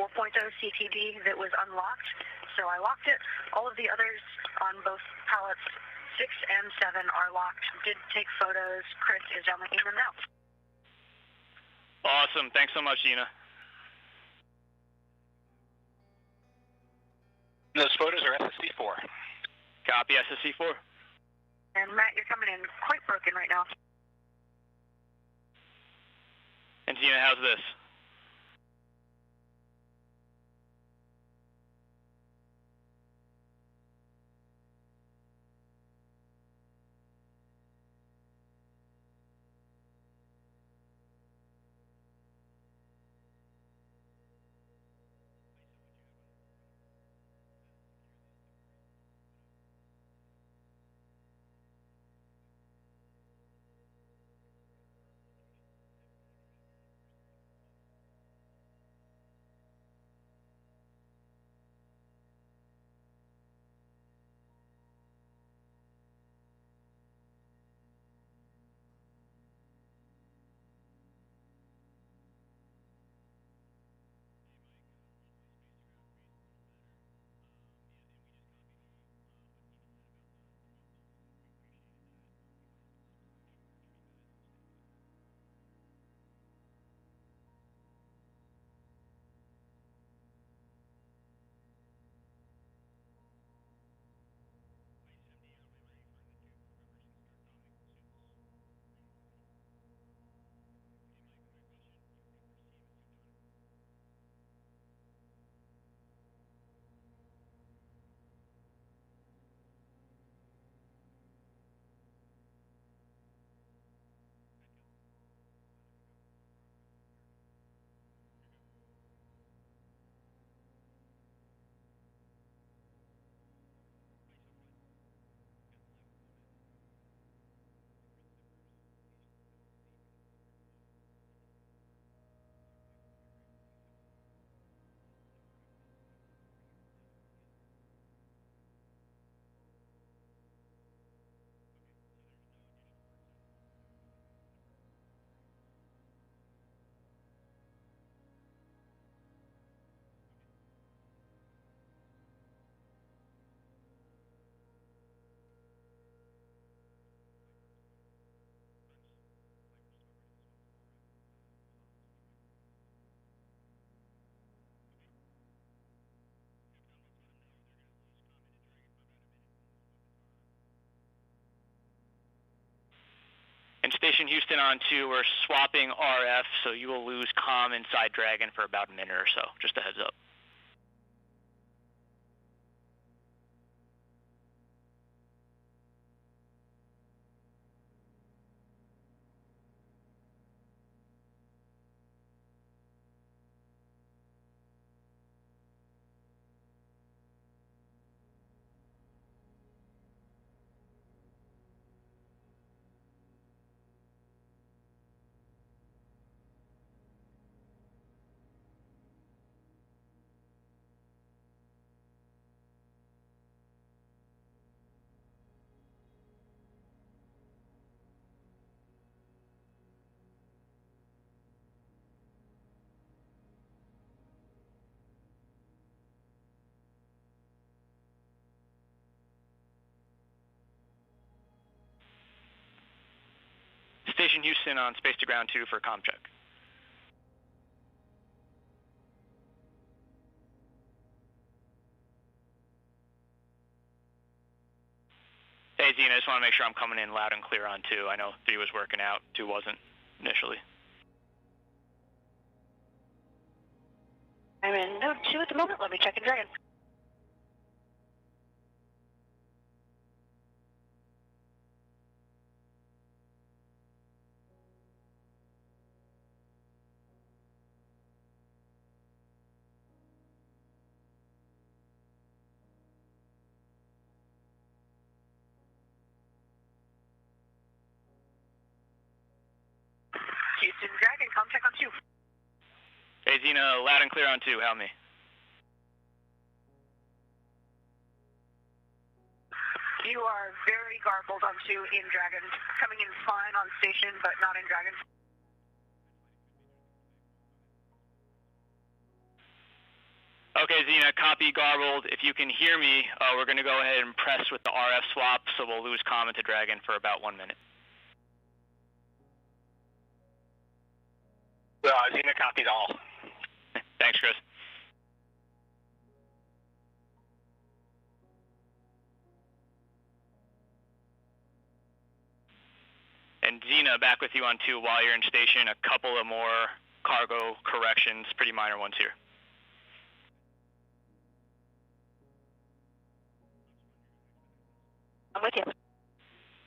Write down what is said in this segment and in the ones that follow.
4.0 CTD that was unlocked, so I locked it. All of the others on both pallets 6 and 7 are locked. Did take photos. Chris is downlinking them now. Awesome. Thanks so much, Gina. Those photos are SSC4. Copy, SSC4. And Matt, you're coming in quite broken right now. And Gina, how's this? And Station Houston on 2, we're swapping RF, so you will lose comm inside Dragon for about a minute or so. Just a heads up. Station Houston on Space to Ground 2 for comm check. Hey, Zena, I just want to make sure I'm coming in loud and clear on 2. I know 3 was working out, 2 wasn't initially. I'm in node 2 at the moment. Let me check in Dragon. Houston Dragon, comm check on 2. Hey, Zena, loud and clear on 2. Help me. You are very garbled on 2 in Dragon. Coming in fine on station, but not in Dragon. Okay, Xena, copy garbled. If you can hear me, we're going to go ahead and press with the RF swap, so we'll lose comm into Dragon for about 1 minute. Xena copied all. Thanks, Chris. And Xena, back with you on 2 while you're in station. A couple of more cargo corrections, pretty minor ones here. I'm with you.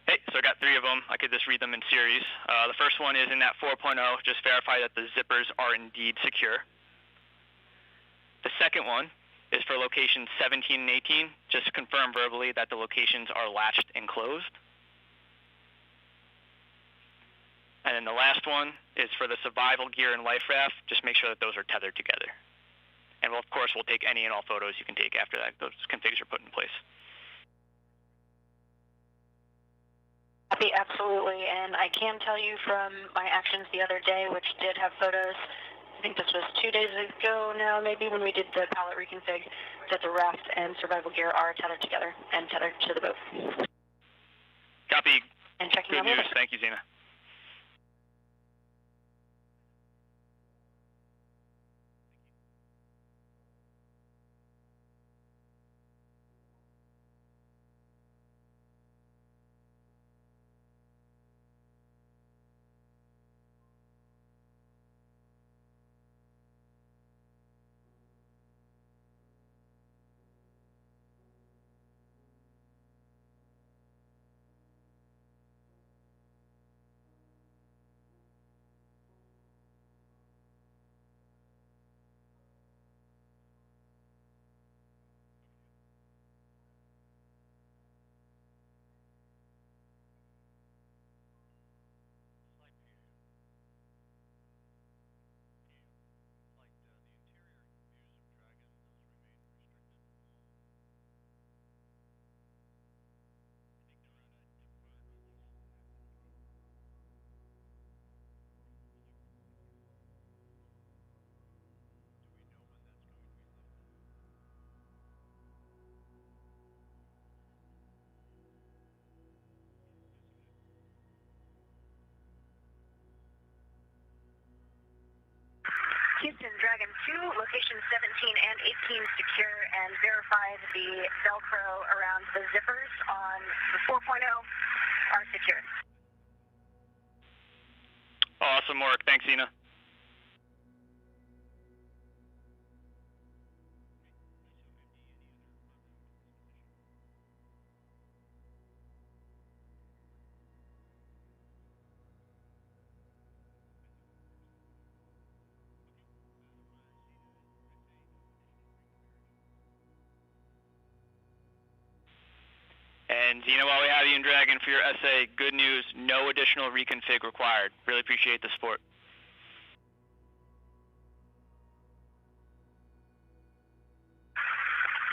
Hey, so I got 3 of them. I could just read them in series. The first one is in that 4.0, just verify that the zippers are indeed secure. The second one is for locations 17 and 18. Just confirm verbally that the locations are latched and closed. And then the last one is for the survival gear and life raft. Just make sure that those are tethered together. And of course, we'll take any and all photos you can take after that those configs are put in place. Copy, absolutely. And I can tell you from my actions the other day, which did have photos, I think this was 2 days ago now, maybe, when we did the pallet reconfig, that the raft and survival gear are tethered together and tethered to the boat. Copy. And checking Good on the news. others. Thank you, Xena. Houston, Dragon 2, location 17 and 18 secure, and verified the Velcro around the zippers on the 4.0 are secure. Awesome work. Thanks, Xena. And Xena, while we have you in Dragon for your essay, good news, no additional reconfig required. Really appreciate the support.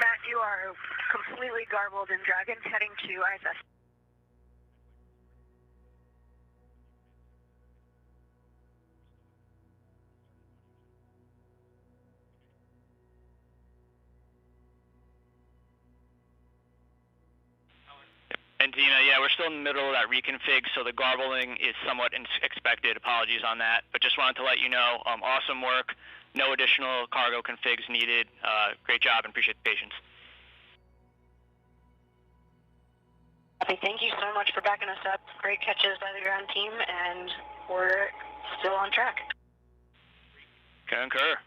Matt, you are completely garbled in Dragon, heading to ISS. And Xena, yeah, we're still in the middle of that reconfig, so the garbling is somewhat expected. Apologies on that, but just wanted to let you know, awesome work. No additional cargo configs needed. Great job and appreciate the patience. Thank you so much for backing us up. Great catches by the ground team, and we're still on track. Concur.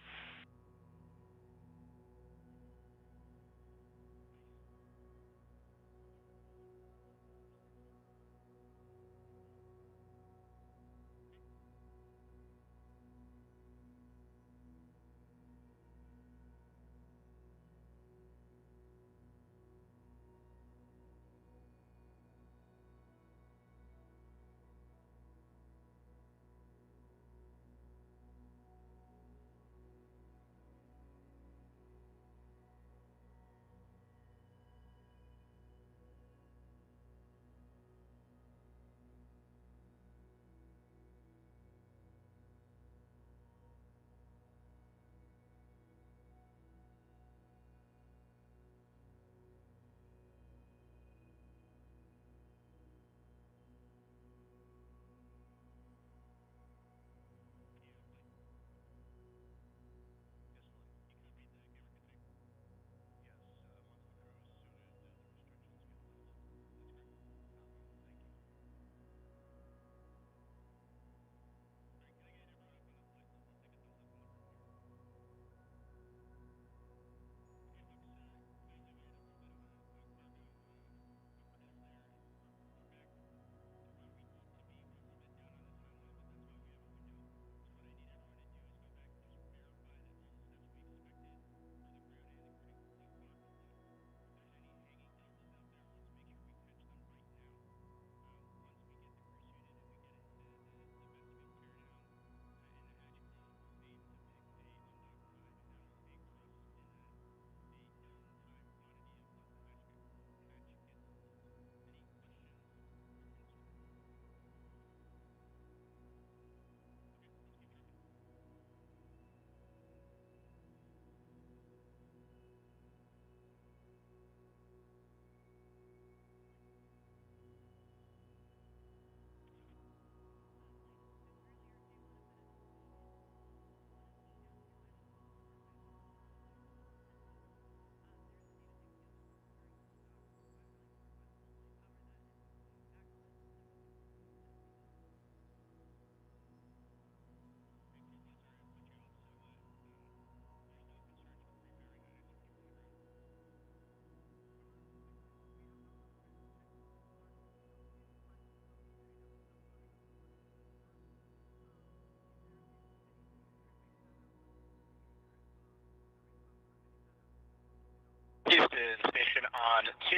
on 2.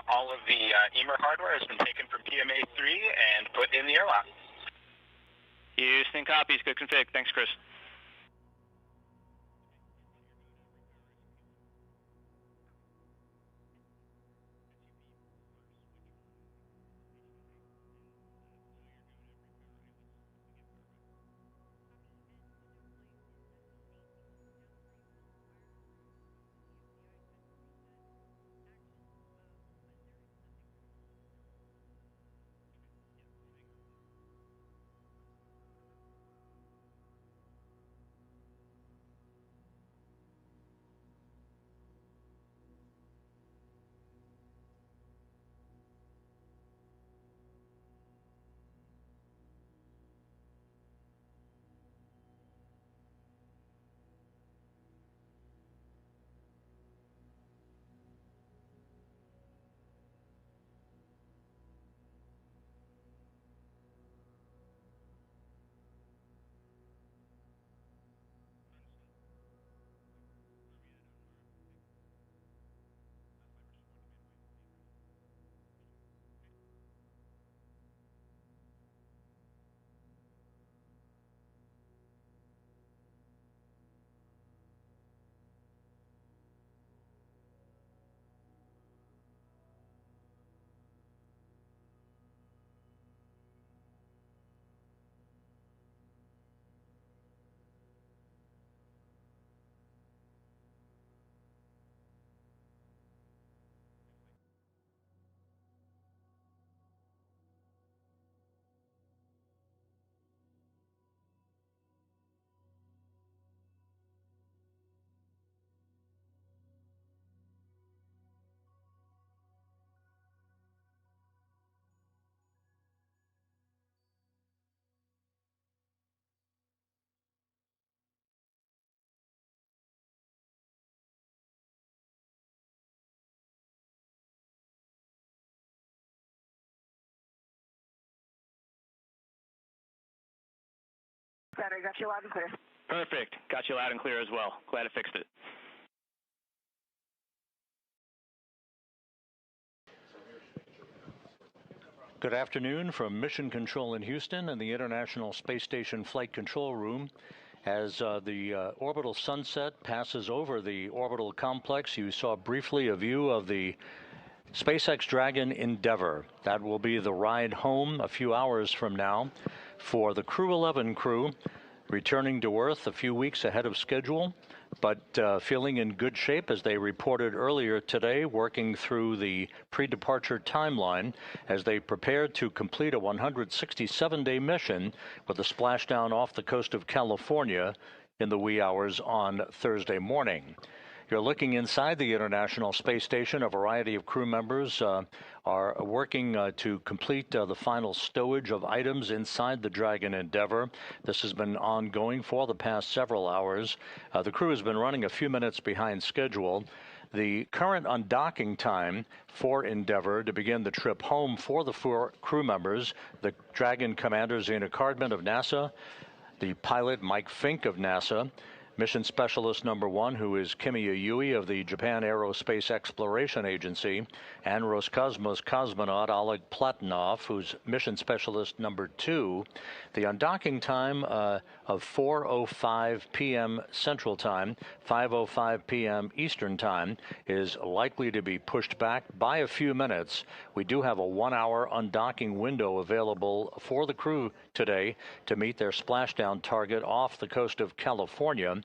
All of the EMER hardware has been taken from PMA 3 and put in the airlock. Houston copies. Good config. Thanks, Chris. Saturday, got you loud and clear. Perfect. Got you loud and clear as well. Glad it fixed it. Good afternoon from Mission Control in Houston and the International Space Station Flight Control Room. As the orbital sunset passes over the orbital complex, you saw briefly a view of the SpaceX Dragon Endeavour. That will be the ride home a few hours from now for the Crew 11 crew, returning to Earth a few weeks ahead of schedule, but feeling in good shape as they reported earlier today, working through the pre-departure timeline as they prepared to complete a 167-day mission with a splashdown off the coast of California in the wee hours on Thursday morning. You're looking inside the International Space Station. A variety of crew members are working to complete the final stowage of items inside the Dragon Endeavour. This has been ongoing for the past several hours. The crew has been running a few minutes behind schedule. The current undocking time for Endeavour to begin the trip home for the 4 crew members, the Dragon Commander Zena Cardman of NASA, the pilot Mike Fink of NASA, Mission Specialist number 1, who is Kimiya Yui of the Japan Aerospace Exploration Agency, and Roscosmos cosmonaut Oleg Platonov, who's Mission Specialist number 2. The undocking time of 4:05 p.m. Central Time, 5:05 p.m. Eastern Time, is likely to be pushed back by a few minutes. We do have a 1-hour undocking window available for the crew today to meet their splashdown target off the coast of California.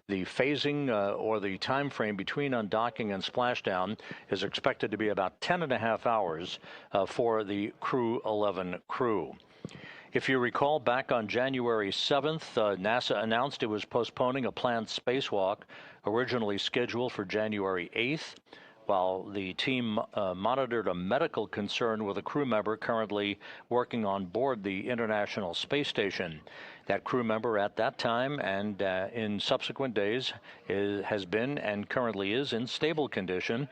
The phasing or the time frame between undocking and splashdown is expected to be about 10.5 hours for the Crew 11 crew. If you recall, back on January 7th, NASA announced it was postponing a planned spacewalk originally scheduled for January 8th. While the team monitored a medical concern with a crew member currently working on board the International Space Station. That crew member at that time and in subsequent days has been and currently is in stable condition.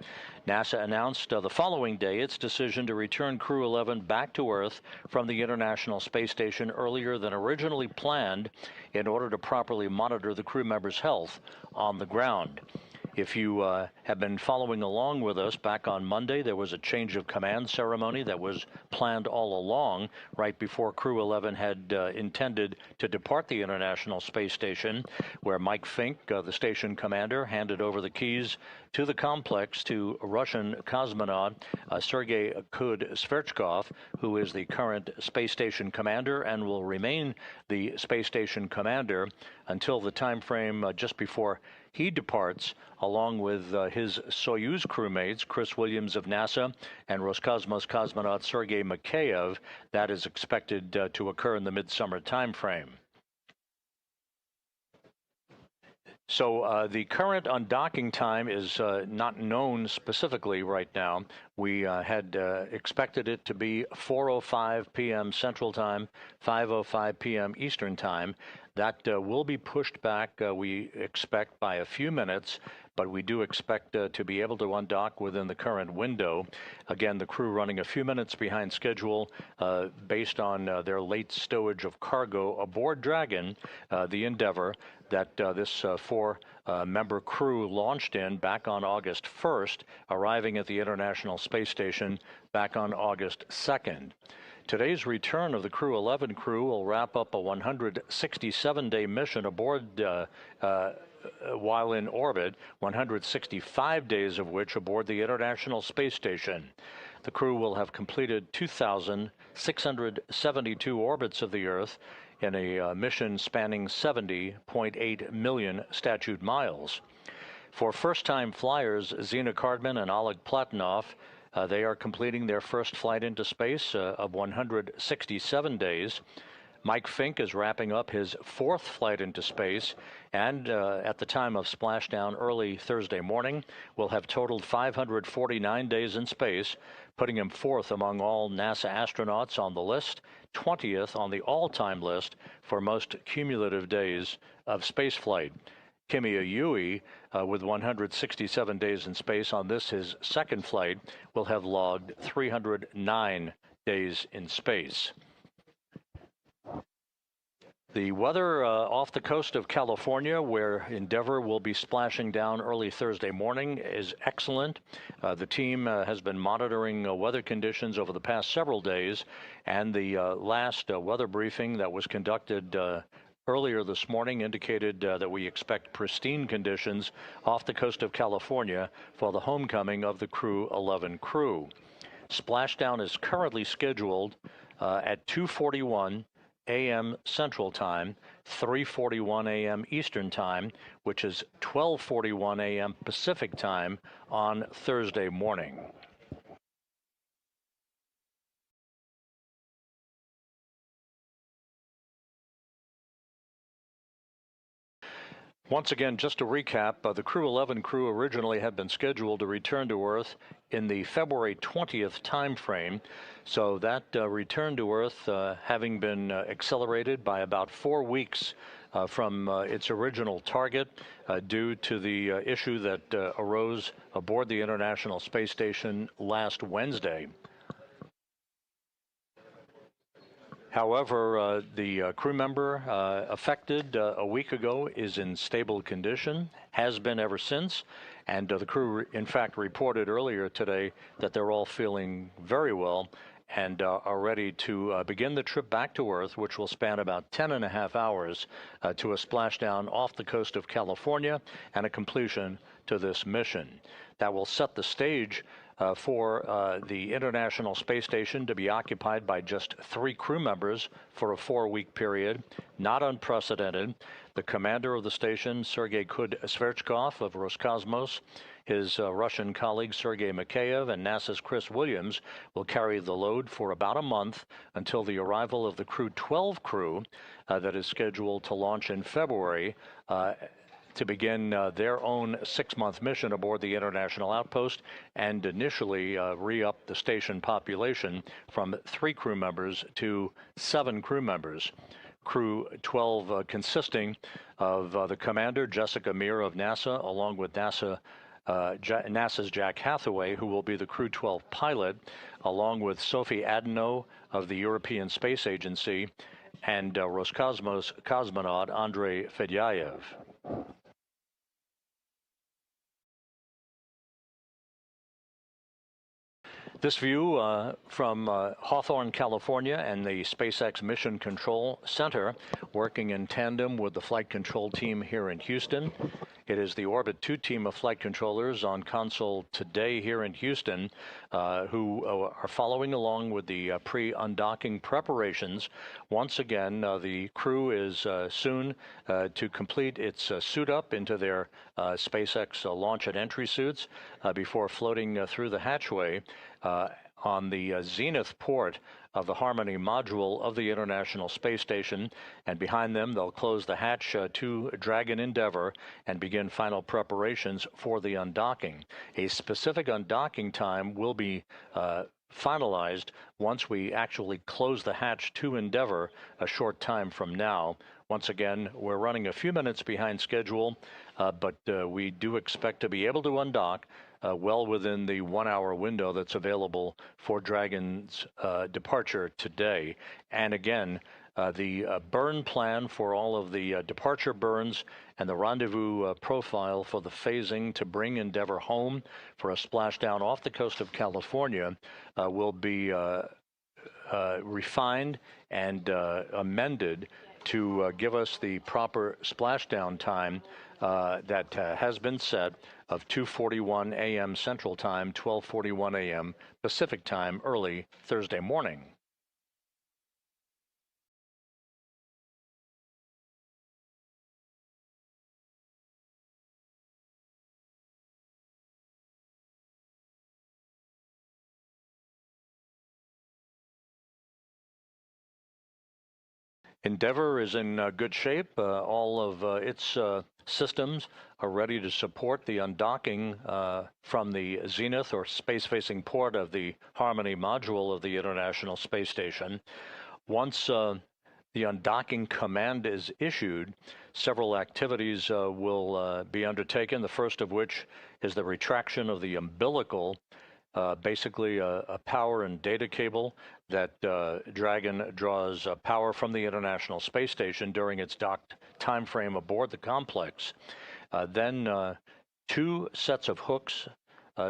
NASA announced the following day its decision to return Crew 11 back to Earth from the International Space Station earlier than originally planned in order to properly monitor the crew member's health on the ground. If you have been following along with us, back on Monday, there was a change of command ceremony that was planned all along, right before Crew 11 had intended to depart the International Space Station, where Mike Fink, the station commander, handed over the keys to the complex to Russian cosmonaut Sergei Sverchkov, who is the current space station commander and will remain the space station commander until the time frame just before he departs, along with his Soyuz crewmates, Chris Williams of NASA and Roscosmos cosmonaut Sergei Mikheyev. That is expected to occur in the midsummer time frame. So the current undocking time is not known specifically right now. We had expected it to be 4:05 p.m. Central Time, 5:05 p.m. Eastern Time. That will be pushed back, we expect, by a few minutes, but we do expect to be able to undock within the current window. Again, the crew running a few minutes behind schedule based on their late stowage of cargo aboard Dragon, the Endeavour, that this four-member crew launched in back on August 1st, arriving at the International Space Station back on August 2nd. Today's return of the Crew 11 crew will wrap up a 167-day mission aboard while in orbit, 165 days of which aboard the International Space Station. The crew will have completed 2,672 orbits of the Earth in a mission spanning 70.8 million statute miles. For first-time flyers, Zina Cardman and Oleg Platonov, they are completing their first flight into space of 167 days. Mike Fink is wrapping up his fourth flight into space, and at the time of splashdown early Thursday morning, will have totaled 549 days in space, putting him fourth among all NASA astronauts on the list, 20th on the all-time list for most cumulative days of spaceflight. Kimiya Yui, with 167 days in space on this, his second flight, will have logged 309 days in space. The weather off the coast of California, where Endeavour will be splashing down early Thursday morning, is excellent. The team has been monitoring weather conditions over the past several days, and the last weather briefing that was conducted earlier this morning indicated that we expect pristine conditions off the coast of California for the homecoming of the Crew 11 crew. Splashdown is currently scheduled at 2:41 a.m. Central Time, 3:41 a.m. Eastern Time, which is 12:41 a.m. Pacific Time on Thursday morning. Once again, just to recap, the Crew 11 crew originally had been scheduled to return to Earth in the February 20th time frame. So that return to Earth having been accelerated by about 4 weeks from its original target due to the issue that arose aboard the International Space Station last Wednesday. However, the crew member affected a week ago is in stable condition, has been ever since, and the crew, in fact, reported earlier today that they're all feeling very well and are ready to begin the trip back to Earth, which will span about 10.5 hours to a splashdown off the coast of California and a completion to this mission. That will set the stage for the International Space Station to be occupied by just 3 crew members for a 4-week period, not unprecedented. The commander of the station, Sergei Sverchkov of Roscosmos, his Russian colleague Sergei Mikheyev, and NASA's Chris Williams will carry the load for about a month until the arrival of the Crew 12 crew that is scheduled to launch in February to begin their own 6-month mission aboard the International Outpost and initially re-up the station population from 3 crew members to 7 crew members. Crew 12 consisting of the commander, Jessica Meir of NASA, along with NASA's Jack Hathaway, who will be the Crew 12 pilot, along with Sophie Adano of the European Space Agency, and Roscosmos cosmonaut Andrei Fedyaev. This view from Hawthorne, California, and the SpaceX Mission Control Center, working in tandem with the flight control team here in Houston. It is the Orbit 2 team of flight controllers on console today here in Houston who are following along with the pre-undocking preparations. Once again, the crew is soon to complete its suit up into their SpaceX launch and entry suits before floating through the hatchway on the zenith port of the Harmony module of the International Space Station, and behind them they'll close the hatch to Dragon Endeavour and begin final preparations for the undocking. A specific undocking time will be finalized once we actually close the hatch to Endeavour a short time from now. Once again, we're running a few minutes behind schedule, but we do expect to be able to undock well within the 1 hour window that's available for Dragon's departure today. And again, the burn plan for all of the departure burns and the rendezvous profile for the phasing to bring Endeavour home for a splashdown off the coast of California will be refined and amended to give us the proper splashdown time that has been set of 2:41 a.m. Central Time, 12:41 a.m. Pacific Time, early Thursday morning. Endeavour is in good shape. All of its systems are ready to support the undocking from the zenith or space-facing port of the Harmony module of the International Space Station. Once the undocking command is issued, several activities will be undertaken, the first of which is the retraction of the umbilical, basically a power and data cable that Dragon draws power from the International Space Station during its docked time frame aboard the complex. Then 2 sets of hooks,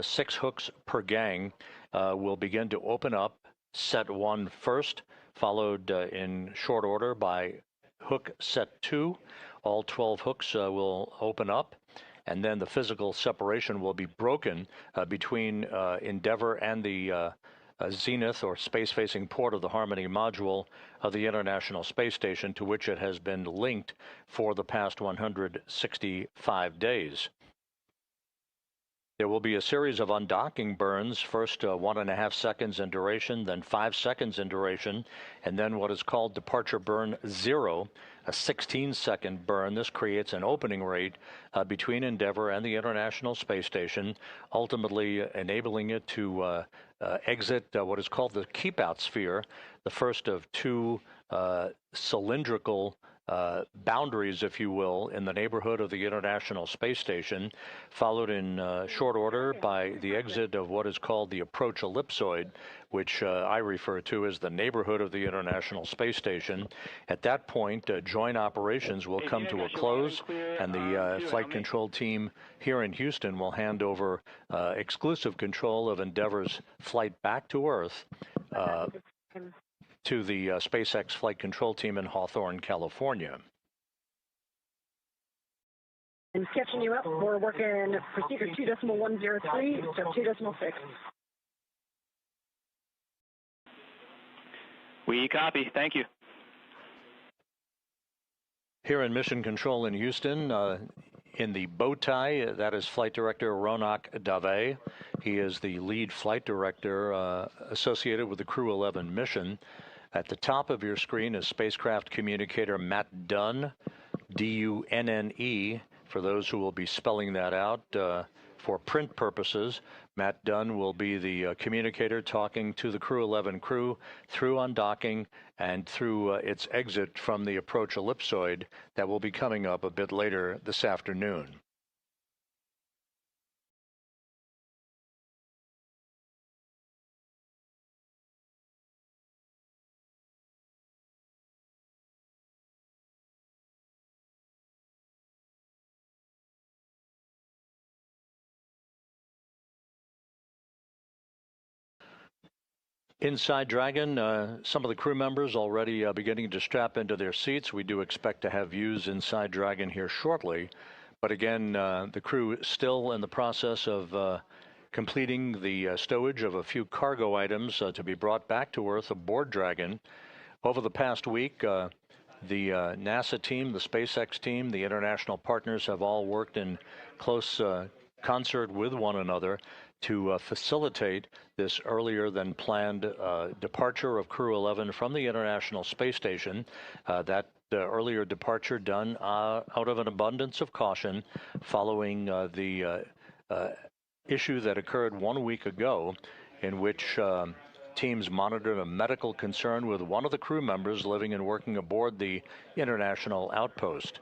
6 hooks per gang, will begin to open up. Set 1 first, followed in short order by hook set 2. All 12 hooks will open up, and then the physical separation will be broken between Endeavour and the zenith or space-facing port of the Harmony module of the International Space Station, to which it has been linked for the past 165 days. There will be a series of undocking burns, first 1.5 seconds in duration, then 5 seconds in duration, and then what is called departure burn 0, a 16-second burn. This creates an opening rate between Endeavour and the International Space Station, ultimately enabling it to exit what is called the keep-out sphere, the first of 2 cylindrical boundaries, if you will, in the neighborhood of the International Space Station, followed in short order by the exit of what is called the approach ellipsoid, which I refer to as the neighborhood of the International Space Station. At that point, joint operations will come to a close, and the flight control team here in Houston will hand over exclusive control of Endeavour's flight back to Earth to the SpaceX flight control team in Hawthorne, California. And sketching you up, we're working procedure 2.103, step 2.6. We copy. Thank you. Here in Mission Control in Houston, in the bow tie, that is Flight Director Ronak Dave. He is the lead flight director associated with the Crew 11 mission. At the top of your screen is spacecraft communicator Matt Dunn, D-U-N-N-E, for those who will be spelling that out for print purposes. Matt Dunn will be the communicator talking to the Crew 11 crew through undocking and through its exit from the approach ellipsoid that will be coming up a bit later this afternoon. Inside Dragon, some of the crew members already beginning to strap into their seats. We do expect to have views inside Dragon here shortly. But again, the crew is still in the process of completing the stowage of a few cargo items to be brought back to Earth aboard Dragon. Over the past week, the NASA team, the SpaceX team, the international partners have all worked in close concert with one another to facilitate this earlier than planned departure of Crew 11 from the International Space Station. That earlier departure done out of an abundance of caution following the issue that occurred 1 week ago, in which teams monitored a medical concern with one of the crew members living and working aboard the international outpost.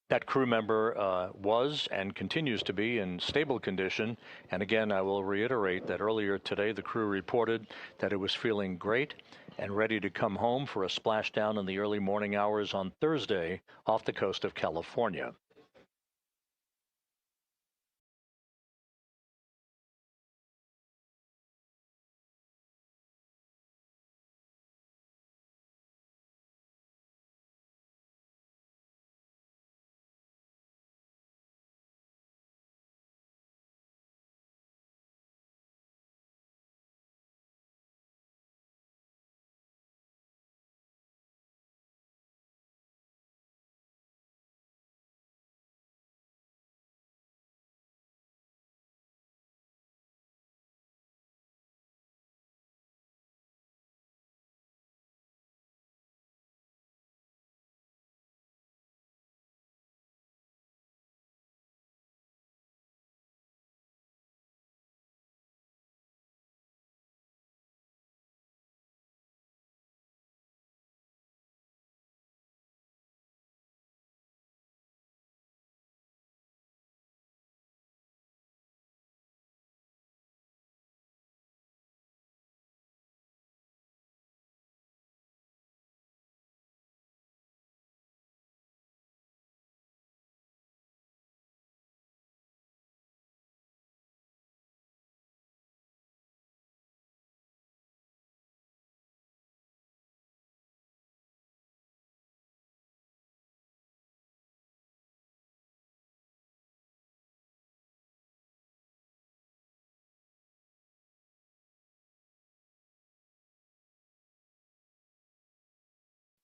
That crew member was and continues to be in stable condition. And again, I will reiterate that earlier today, the crew reported that it was feeling great and ready to come home for a splashdown in the early morning hours on Thursday off the coast of California.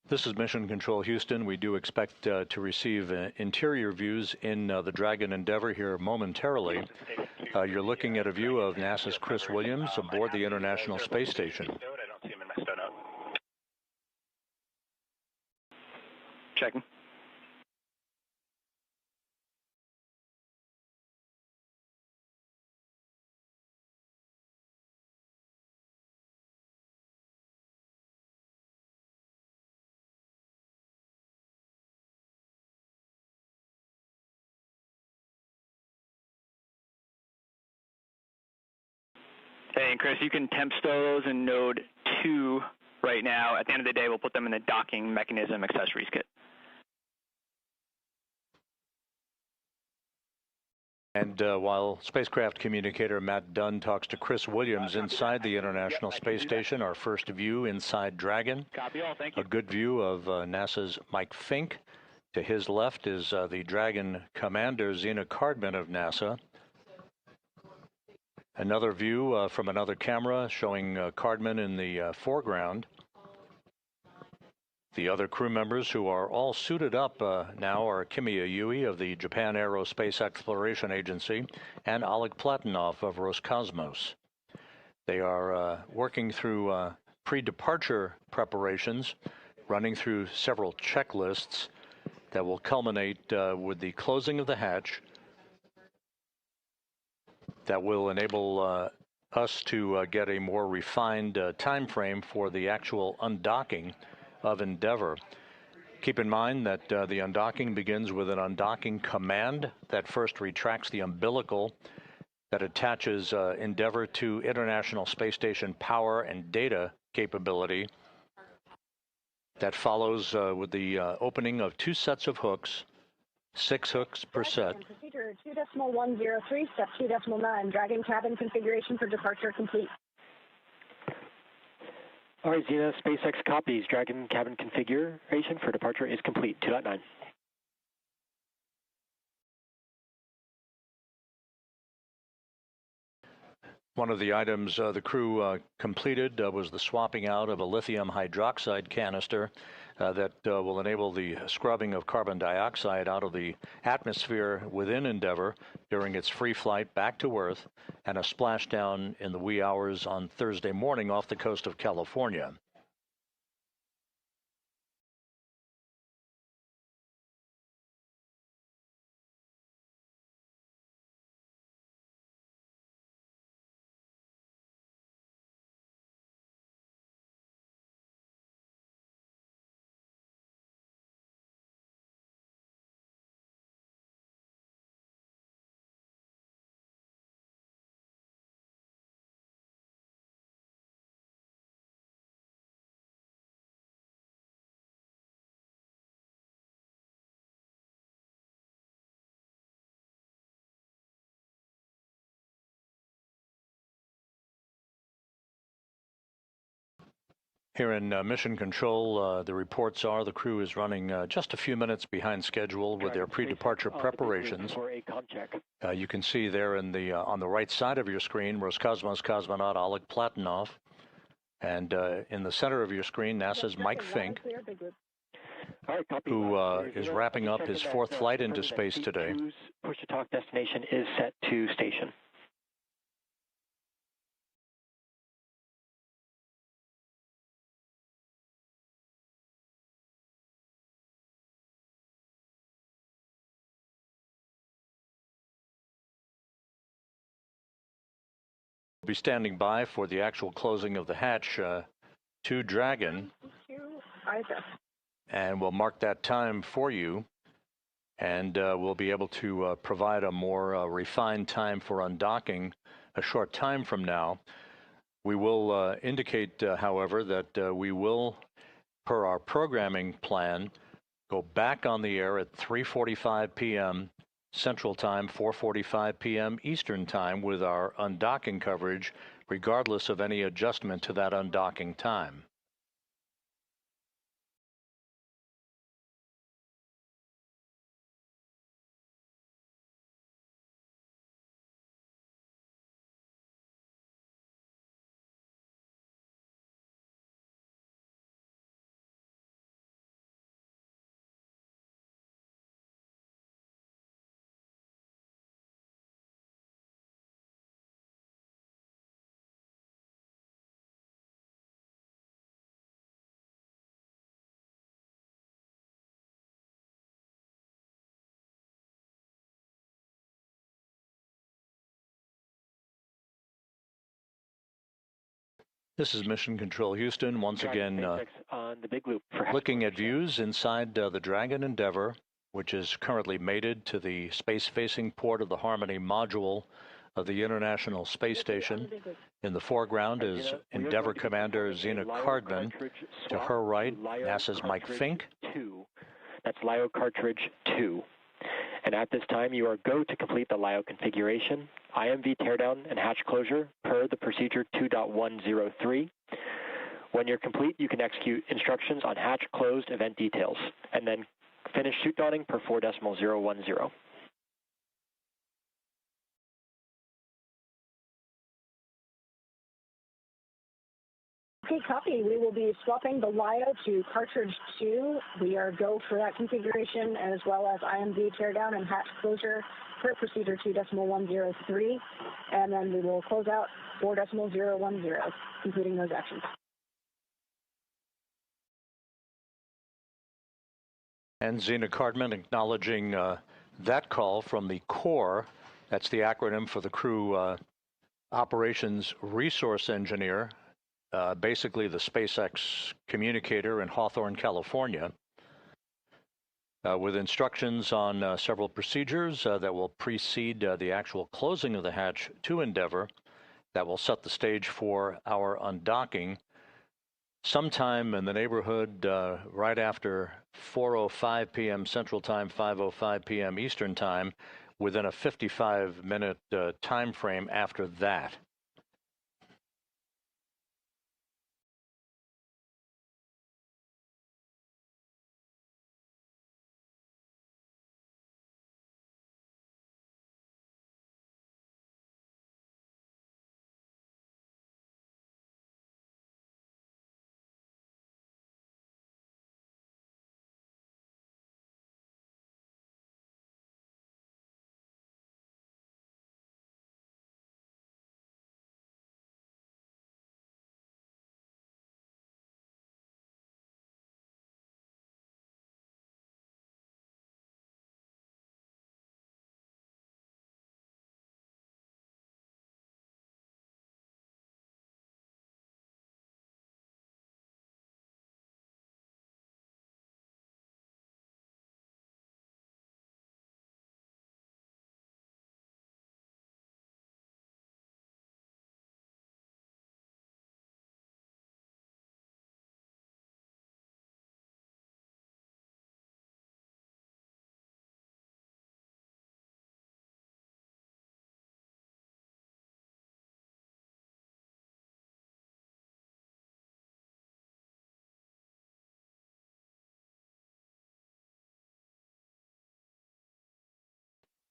This is Mission Control Houston. We do expect to receive interior views in the Dragon Endeavour here momentarily. You're looking at a view of NASA's Chris Williams aboard the International Space Station. Checking. Hey, and Chris, you can temp stow those in node 2 right now. At the end of the day, we'll put them in the docking mechanism accessories kit. And while spacecraft communicator Matt Dunn talks to Chris Williams inside the International Space Station, our first view inside Dragon. Copy all, thank you. A good view of NASA's Mike Fink. To his left is the Dragon commander, Zena Cardman of NASA. Another view from another camera showing Cardman in the foreground. The other crew members who are all suited up now are Kimiya Yui of the Japan Aerospace Exploration Agency and Oleg Platonov of Roscosmos. They are working through pre-departure preparations, running through several checklists that will culminate with the closing of the hatch that will enable us to get a more refined time frame for the actual undocking of Endeavour. Keep in mind that the undocking begins with an undocking command that first retracts the umbilical that attaches Endeavour to International Space Station power and data capability. That follows with the opening of 2 sets of hooks, 6 hooks per set. Procedure 2.103, step 2.9, Dragon cabin configuration for departure complete. All right, Xena, SpaceX copies. Dragon cabin configuration for departure is complete. 2.9. One of the items the crew completed was the swapping out of a lithium hydroxide canister that will enable the scrubbing of carbon dioxide out of the atmosphere within Endeavour during its free flight back to Earth, and a splashdown in the wee hours on Thursday morning off the coast of California. Here in Mission Control, the reports are the crew is running just a few minutes behind schedule with their pre-departure preparations. You can see there in the on the right side of your screen, Roscosmos cosmonaut Oleg Platonov, and in the center of your screen, NASA's Mike Fink, who is wrapping up his fourth flight into space today. Push-to-talk destination is set to station. Be standing by for the actual closing of the hatch to Dragon, and we'll mark that time for you, and we'll be able to provide a more refined time for undocking a short time from now. We will indicate, however, that we will, per our programming plan, go back on the air at 3:45 p.m. Central Time, 4:45 p.m. Eastern Time with our undocking coverage, regardless of any adjustment to that undocking time. This is Mission Control Houston, once again on the big loop looking at views inside the Dragon Endeavour, which is currently mated to the space-facing port of the Harmony module of the International Space Station. In the foreground is Endeavour Commander Xena Cardman. To her right, NASA's Mike Fink. That's LIO cartridge 2. And at this time, you are go to complete the LIO configuration, IMV teardown and hatch closure per the procedure 2.103. When you're complete, you can execute instructions on hatch closed event details, and then finish chute dawning per 4.010. Okay, copy. We will be swapping the LIO to cartridge 2. We are go for that configuration, as well as IMV teardown and hatch closure per procedure 2.103. And then we will close out 4.010, completing those actions. And Xena Cardman acknowledging that call from the core. That's the acronym for the crew operations resource engineer. Basically the SpaceX communicator in Hawthorne, California, with instructions on several procedures that will precede the actual closing of the hatch to Endeavour, that will set the stage for our undocking sometime in the neighborhood right after 4:05 p.m. Central Time, 5:05 p.m. Eastern Time, within a 55-minute time frame after that.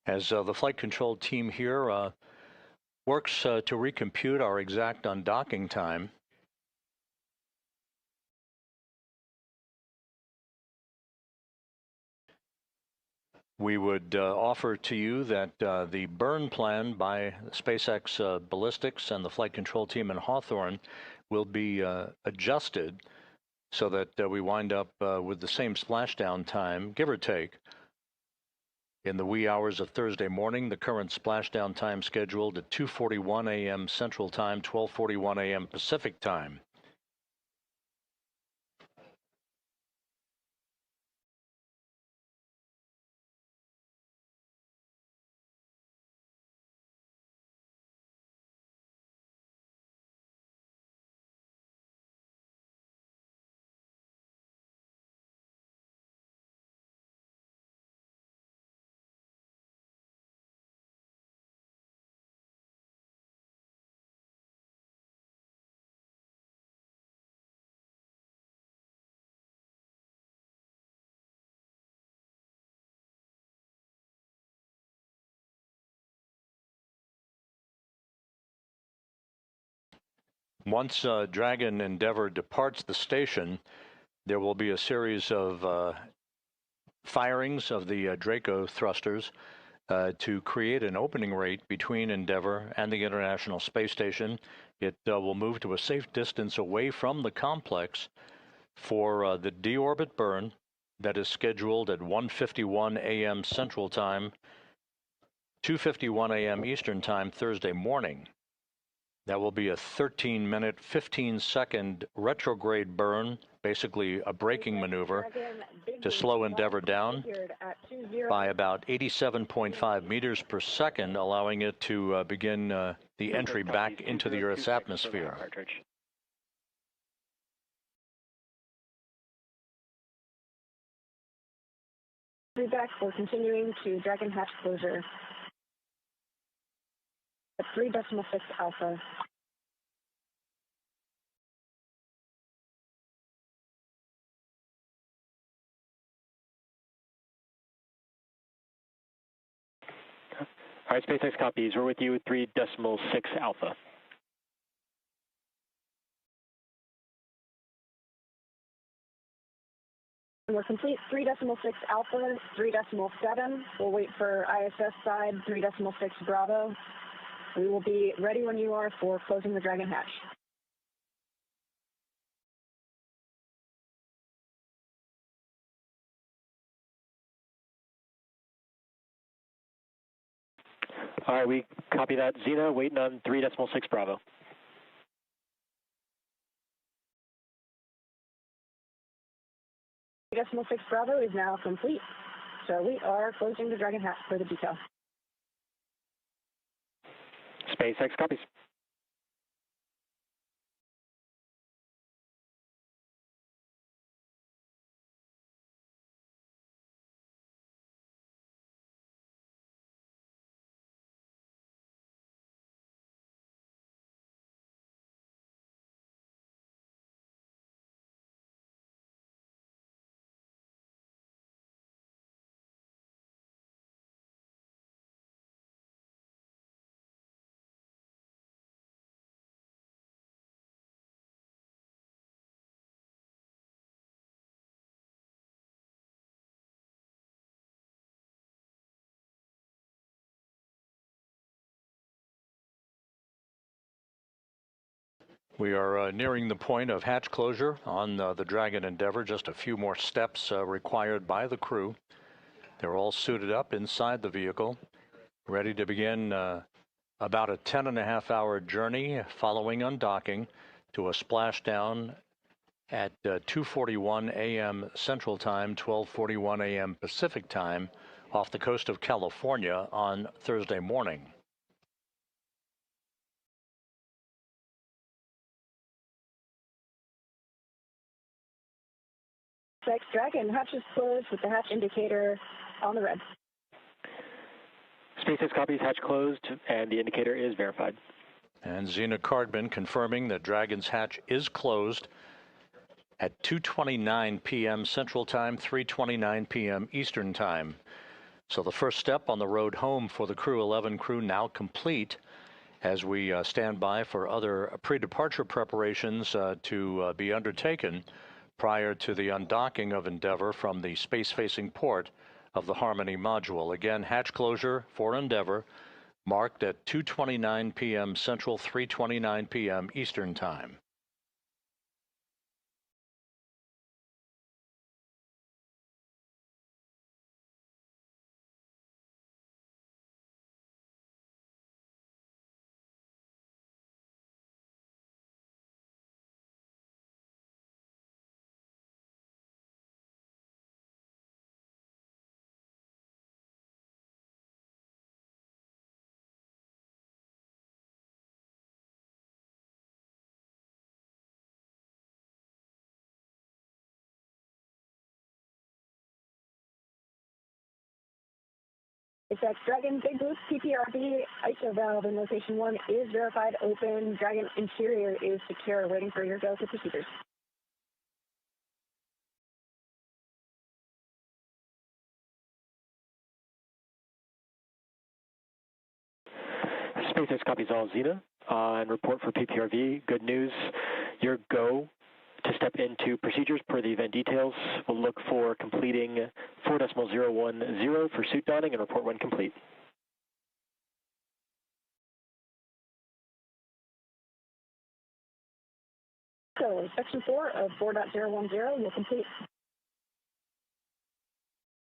As the flight control team here works to recompute our exact undocking time, we would offer to you that the burn plan by SpaceX Ballistics and the flight control team in Hawthorne will be adjusted so that we wind up with the same splashdown time, give or take. In the wee hours of Thursday morning, the current splashdown time scheduled at 2:41 a.m. Central Time, 12:41 a.m. Pacific Time. Once Dragon Endeavour departs the station, there will be a series of firings of the Draco thrusters to create an opening rate between Endeavour and the International Space Station. It will move to a safe distance away from the complex for the deorbit burn that is scheduled at 1:51 a.m. Central Time, 2:51 a.m. Eastern Time Thursday morning. That will be a 13-minute, 15-second retrograde burn, basically a braking maneuver, to slow Endeavour down by about 87.5 meters per second, allowing it to begin the entry back into the Earth's atmosphere. Back for continuing to Dragon hatch closure at 3.6 alpha. All right, SpaceX copies. We're with you at 3.6 alpha. We're complete 3.6 alpha, 3.7. We'll wait for ISS side 3.6 Bravo. We will be ready when you are for closing the Dragon hatch. All right, we copy that. Xena, waiting on 3.6 Bravo. Decimal 6 Bravo is now complete, so we are closing the Dragon hatch for the detail. SpaceX copies. We are nearing the point of hatch closure on the Dragon Endeavour. Just a few more steps required by the crew. They're all suited up inside the vehicle, ready to begin about a 10.5-hour journey following undocking to a splashdown at 2:41 a.m. Central Time, 12:41 a.m. Pacific Time off the coast of California on Thursday morning. SpaceX Dragon hatch is closed with the hatch indicator on the red. SpaceX copies, hatch closed, and the indicator is verified. And Xena Cardman confirming that Dragon's hatch is closed at 2:29 p.m. Central Time, 3:29 p.m. Eastern Time. So the first step on the road home for the Crew 11 crew now complete, as we stand by for other pre-departure preparations to be undertaken prior to the undocking of Endeavour from the space-facing port of the Harmony module. Again, hatch closure for Endeavour marked at 2:29 p.m. Central, 3:29 p.m. Eastern Time. SpaceX Dragon Big Boost PPRB ISO valve in location 1 is verified open. Dragon interior is secure, waiting for your go to procedures. SpaceX copies all, Xena, and report for PPRV. Good news, your go to step into procedures per the event details. We'll look for completing 4.010 for suit donning and report when complete. So, section 4 of 4.010 will complete.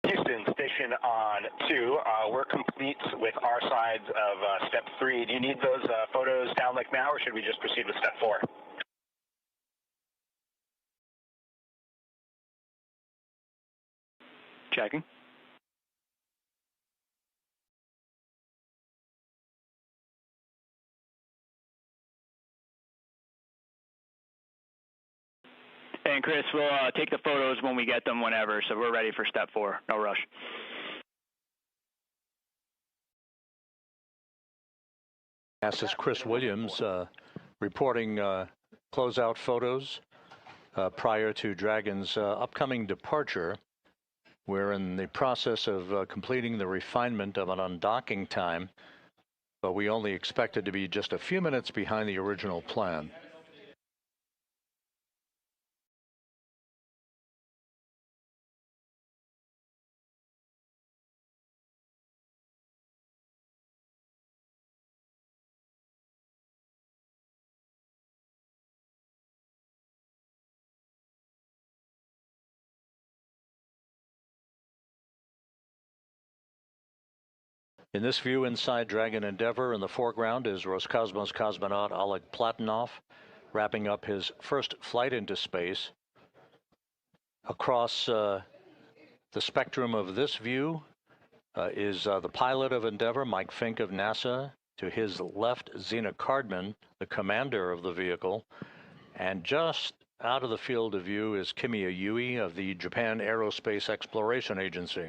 Houston, station on 2. We're complete with our sides of step 3. Do you need those photos downlink now, or should we just proceed with step 4? Checking. And Chris, we'll take the photos when we get them whenever, so we're ready for step 4. No rush. NASA's Chris Williams reporting closeout photos prior to Dragon's upcoming departure. We're in the process of completing the refinement of an undocking time, but we only expected to be just a few minutes behind the original plan. In this view inside Dragon Endeavour, in the foreground is Roscosmos cosmonaut Oleg Platonov, wrapping up his first flight into space. Across the spectrum of this view is the pilot of Endeavour, Mike Fink of NASA. To his left, Xena Cardman, the commander of the vehicle. And just out of the field of view is Kimiya Yui of the Japan Aerospace Exploration Agency.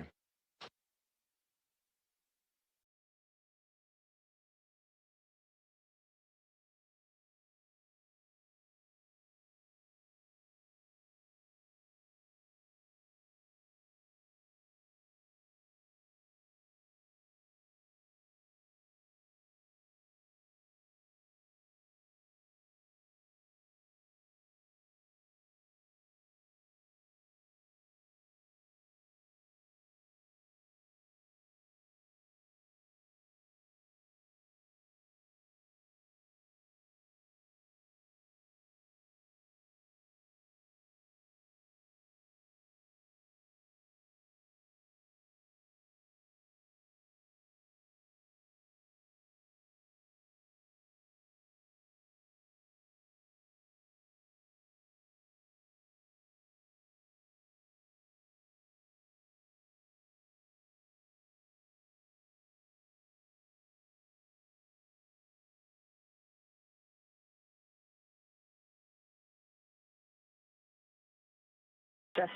Yes.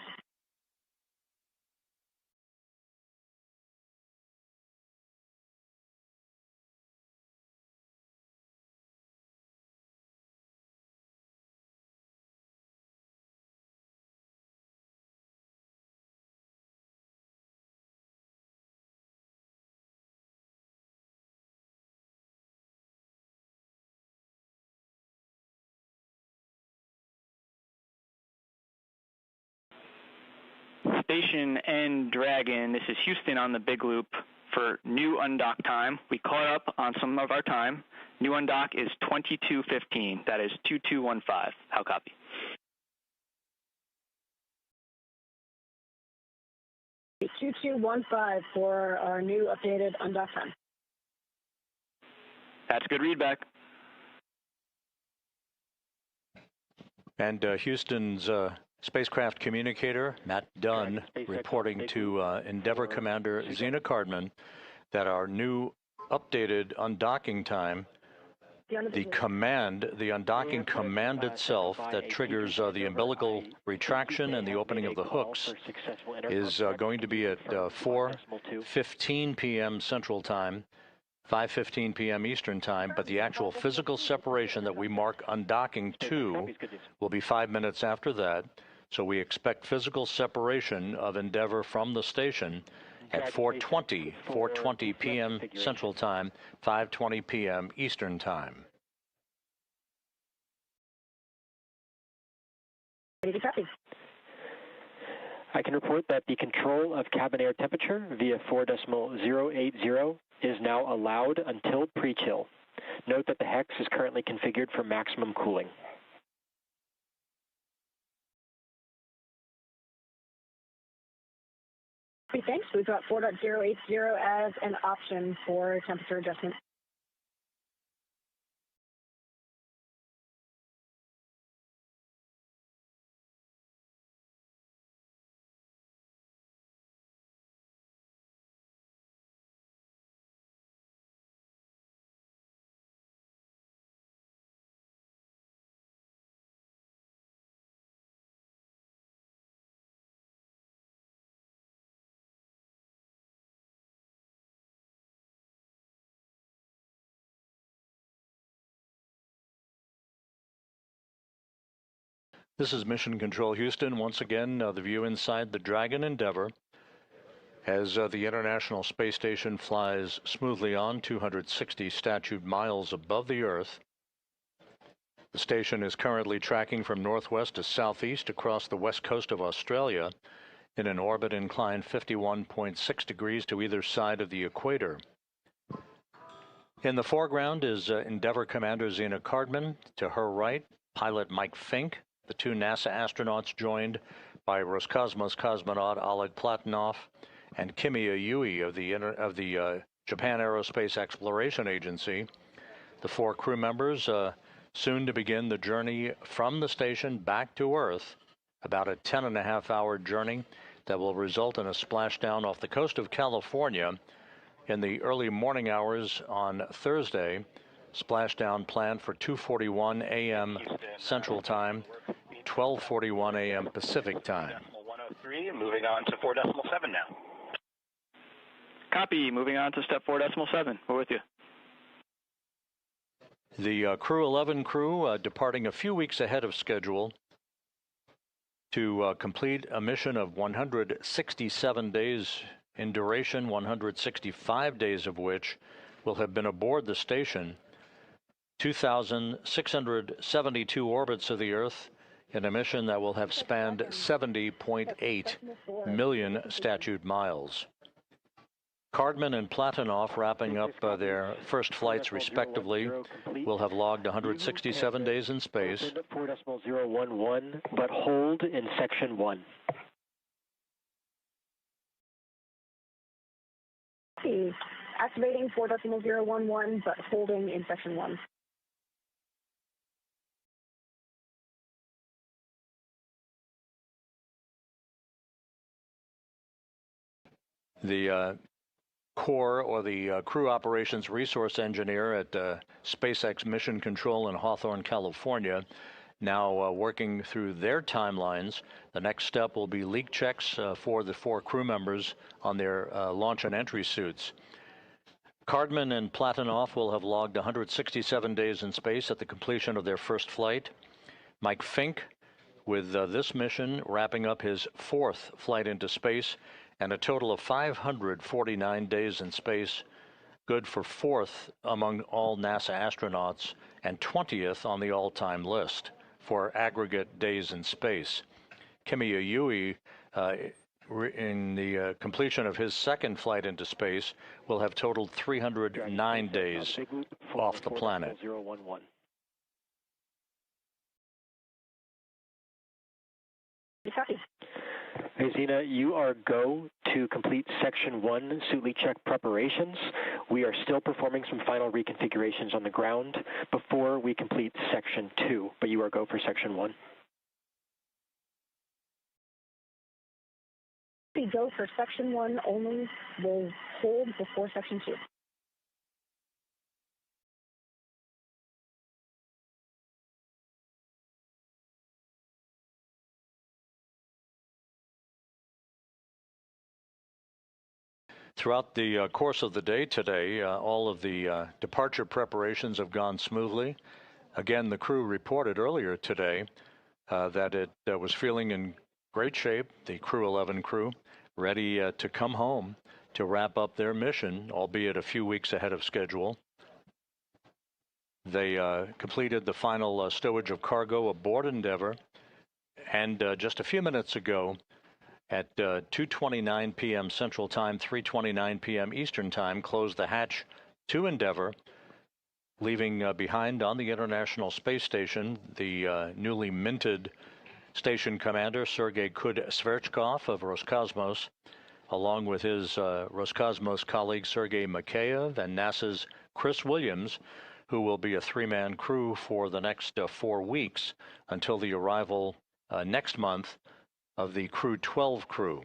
station and Dragon. This is Houston on the big loop for new undock time. We caught up on some of our time. New undock is 22:15. That is 2215. How copy? Okay, 2215 for our new updated undock time. That's good readback. And Houston's spacecraft communicator, Matt Dunn, reporting to Endeavour Commander Zena Cardman that our new updated undocking time, the undocking command itself that triggers the umbilical retraction and the opening of the hooks is going to be at 4:15 p.m. Central Time, 5:15 p.m. Eastern Time, but the actual physical separation that we mark undocking to will be 5 minutes after that. So we expect physical separation of Endeavour from the station at 4:20 p.m. Central Time, 5:20 p.m. Eastern Time. Ready to copy. I can report that the control of cabin air temperature via 4.080 is now allowed until pre-chill. Note that the hex is currently configured for maximum cooling. Okay, thanks. We've got 4.080 as an option for temperature adjustment. This is Mission Control Houston. Once again, the view inside the Dragon Endeavour as the International Space Station flies smoothly on 260 statute miles above the Earth. The station is currently tracking from northwest to southeast across the west coast of Australia in an orbit inclined 51.6 degrees to either side of the equator. In the foreground is Endeavour Commander Zena Cardman. To her right, pilot Mike Fink. The two NASA astronauts joined by Roscosmos cosmonaut Oleg Platonov and Kimiya Yui of the Japan Aerospace Exploration Agency. The four crew members soon to begin the journey from the station back to Earth, about a 10.5-hour journey that will result in a splashdown off the coast of California in the early morning hours on Thursday. Splashdown planned for 2:41 a.m. Central Time, 12:41 a.m. Pacific Time. 103, moving on to 4.7 now. Copy. Moving on to step 4.7. We're with you. The Crew 11 crew departing a few weeks ahead of schedule to complete a mission of 167 days in duration, 165 days of which will have been aboard the station. 2,672 orbits of the Earth in a mission that will have spanned 70.8 million statute miles. Cardman and Platonov, wrapping up their first flights respectively, will have logged 167 days in space. 4.011, but hold in section 1. Activating 4.011, but holding in section 1. The core, or the crew operations resource engineer at SpaceX Mission Control in Hawthorne, California, now working through their timelines. The next step will be leak checks for the four crew members on their launch and entry suits. Cardman and Platonov will have logged 167 days in space at the completion of their first flight. Mike Fink, with this mission, wrapping up his fourth flight into space, and a total of 549 days in space, good for fourth among all NASA astronauts and 20th on the all-time list for aggregate days in space. Kimiya Yui completion of his second flight into space, will have totaled 309 days off the planet. Copy. Hey, Zena, you are go to complete Section 1 suit leak check preparations. We are still performing some final reconfigurations on the ground before we complete Section 2, but you are go for Section 1. We go for Section 1 only. We'll hold before Section 2. Throughout the course of the day today, all of the departure preparations have gone smoothly. Again, the crew reported earlier today that it was feeling in great shape, the Crew 11 crew, ready to come home to wrap up their mission, albeit a few weeks ahead of schedule. They completed the final stowage of cargo aboard Endeavour, and just a few minutes ago, at 2:29 p.m. Central Time, 3:29 p.m. Eastern Time, closed the hatch to Endeavour, leaving behind on the International Space Station the newly minted station commander Sergei Kud-Sverchkov of Roscosmos, along with his Roscosmos colleague Sergei Mikheyev and NASA's Chris Williams, who will be a three-man crew for the next 4 weeks until the arrival next month of the Crew 12 crew.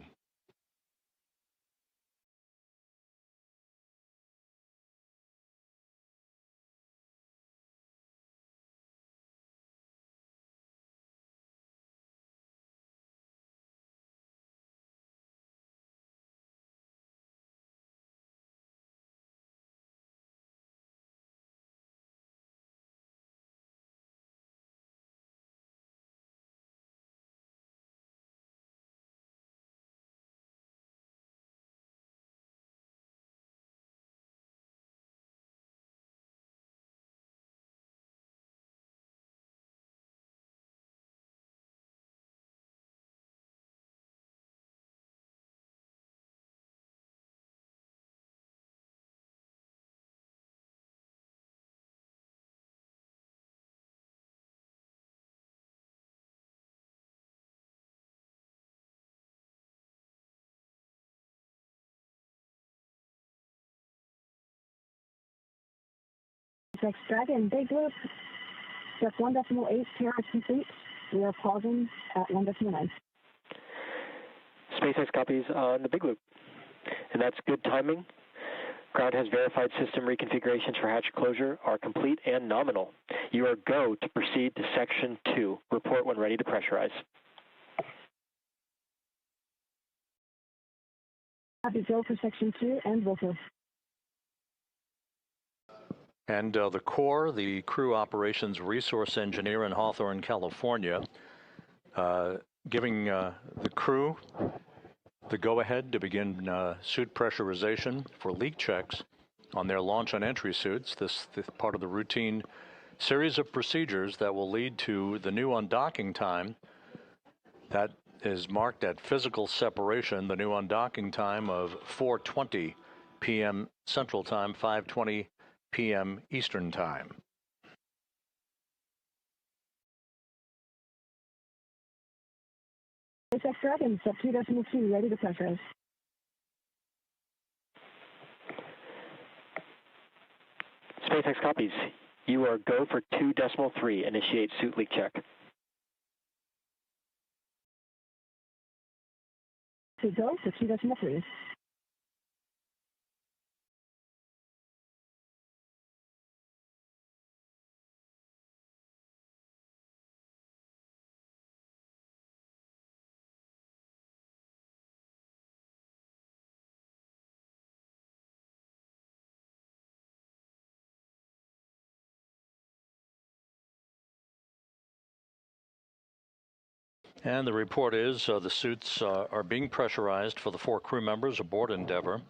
SpaceX Dragon, Big Loop, step 1.8 TRS complete. We are pausing at 1.9. SpaceX copies on the Big Loop, and that's good timing. Ground has verified system reconfigurations for hatch closure are complete and nominal. You are go to proceed to Section 2. Report when ready to pressurize. Happy go for Section 2 and vocal. And the Corps, the Crew Operations Resource Engineer in Hawthorne, California, giving the crew the go-ahead to begin suit pressurization for leak checks on their launch and entry suits. This part of the routine series of procedures that will lead to the new undocking time that is marked at physical separation, the new undocking time of 4:20 p.m. Central Time, 5:20 p.m. Eastern Time. SpaceX Dragon, step 2.2, ready to pressurize. SpaceX copies. You are go for 2.3. Initiate suit leak check. To go for 2.3. And the report is the suits are being pressurized for the 4 crew members aboard Endeavour.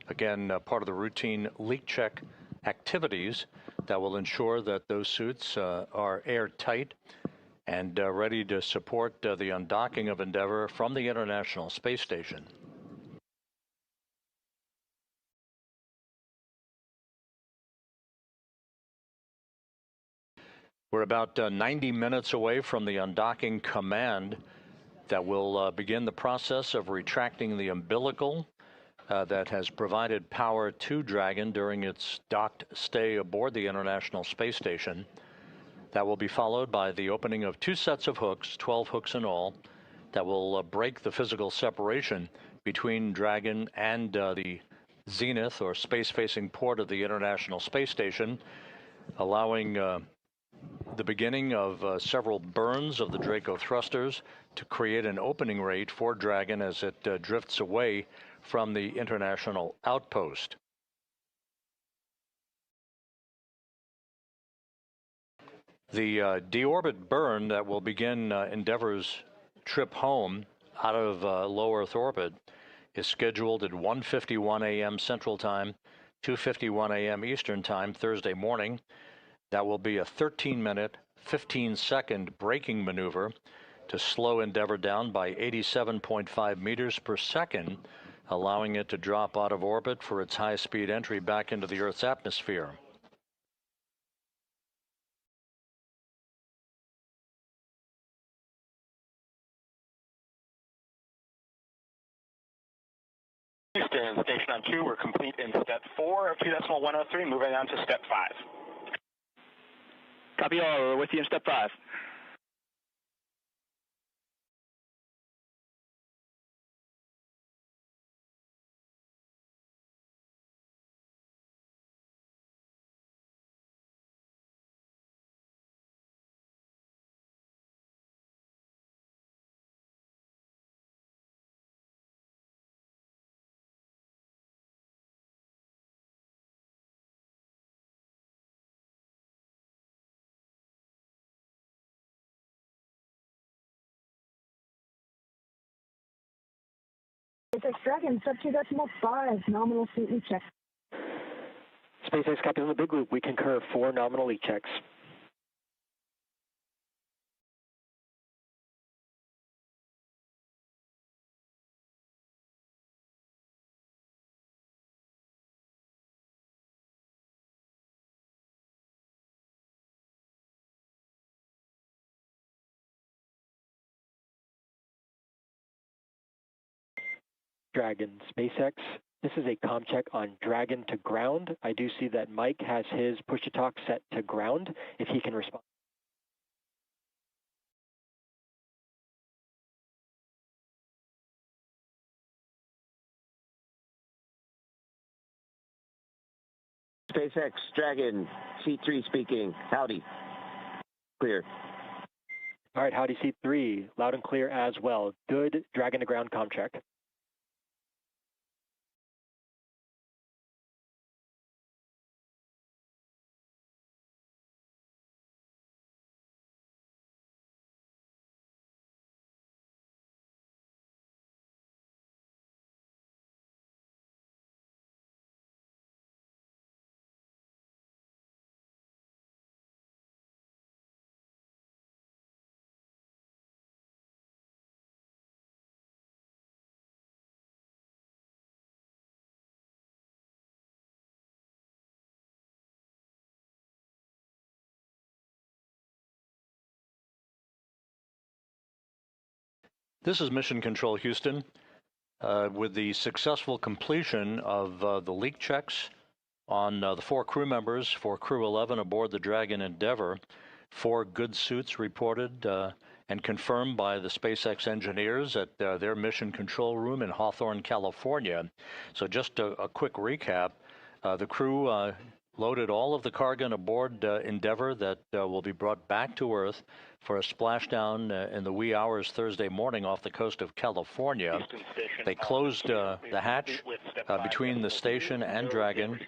Again, part of the routine leak check activities that will ensure that those suits are airtight and ready to support the undocking of Endeavour from the International Space Station. We're about 90 minutes away from the undocking command that will begin the process of retracting the umbilical that has provided power to Dragon during its docked stay aboard the International Space Station. That will be followed by the opening of 2 sets of hooks, 12 hooks in all, that will break the physical separation between Dragon and the zenith or space-facing port of the International Space Station, allowing the beginning of several burns of the Draco thrusters to create an opening rate for Dragon as it drifts away from the international outpost. The deorbit burn that will begin Endeavour's trip home out of low Earth orbit is scheduled at 1:51 a.m. Central Time, 2:51 a.m. Eastern Time, Thursday morning. That will be a 13-minute, 15-second braking maneuver to slow Endeavour down by 87.5 meters per second, allowing it to drop out of orbit for its high-speed entry back into the Earth's atmosphere. Houston, station on 2, we're complete in step 4 of 2.103, moving on to step 5. Copy all, we're with you in step 5. SpaceX Dragon, sub 2.5, nominal seat leak check. SpaceX copies on the big loop. We concur 4 nominal leak checks. Dragon, SpaceX. This is a comm check on Dragon to ground. I do see that Mike has his push-to-talk set to ground, if he can respond. SpaceX Dragon, C3 speaking. Howdy. Clear. All right, howdy, C3. Loud and clear as well. Good. Dragon to ground comm check. This is Mission Control Houston. With the successful completion of the leak checks on the 4 crew members for Crew 11 aboard the Dragon Endeavour, 4 good suits reported and confirmed by the SpaceX engineers at their mission control room in Hawthorne, California. So just a quick recap. The crew loaded all of the cargo aboard Endeavour that will be brought back to Earth for a splashdown in the wee hours Thursday morning off the coast of California. They closed the hatch between the station and Dragon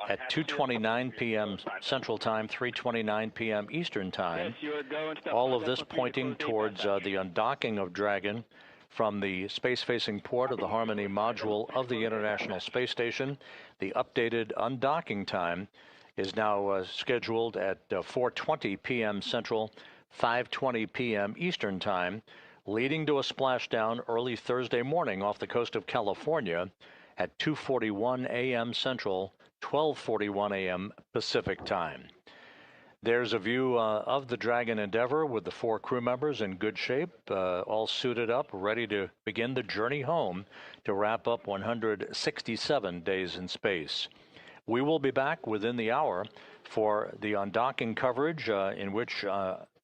at 2:29 p.m. Central Time, 3:29 p.m. Eastern Time. All of this pointing towards the undocking of Dragon from the space-facing port of the Harmony module of the International Space Station. The updated undocking time is now scheduled at 4:20 p.m. Central, 5:20 p.m. Eastern Time, leading to a splashdown early Thursday morning off the coast of California at 2:41 a.m. Central, 12:41 a.m. Pacific Time. There's a view of the Dragon Endeavour with the 4 crew members in good shape, all suited up, ready to begin the journey home to wrap up 167 days in space. We will be back within the hour for the undocking coverage, in which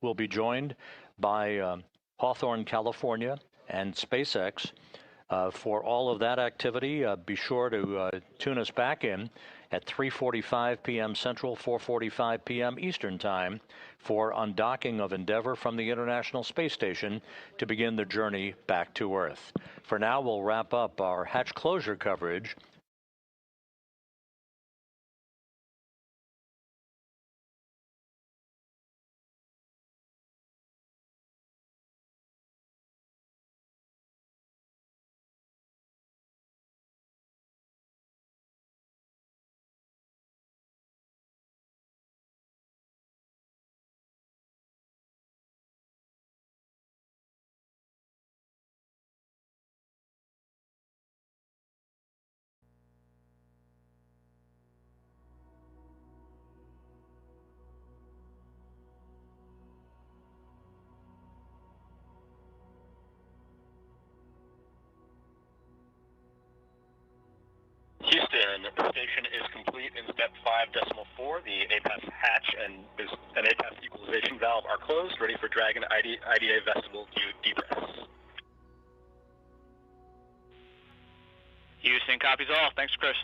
we'll be joined by Hawthorne, California, and SpaceX. For all of that activity, be sure to tune us back in at 3:45 p.m. Central, 4:45 p.m. Eastern Time for undocking of Endeavour from the International Space Station to begin the journey back to Earth. For now, we'll wrap up our hatch closure coverage. Houston, the station is complete in step 5.4. The APAS hatch and an APAS equalization valve are closed, ready for Dragon IDA vestibule to depress. Houston copies all. Thanks, Chris.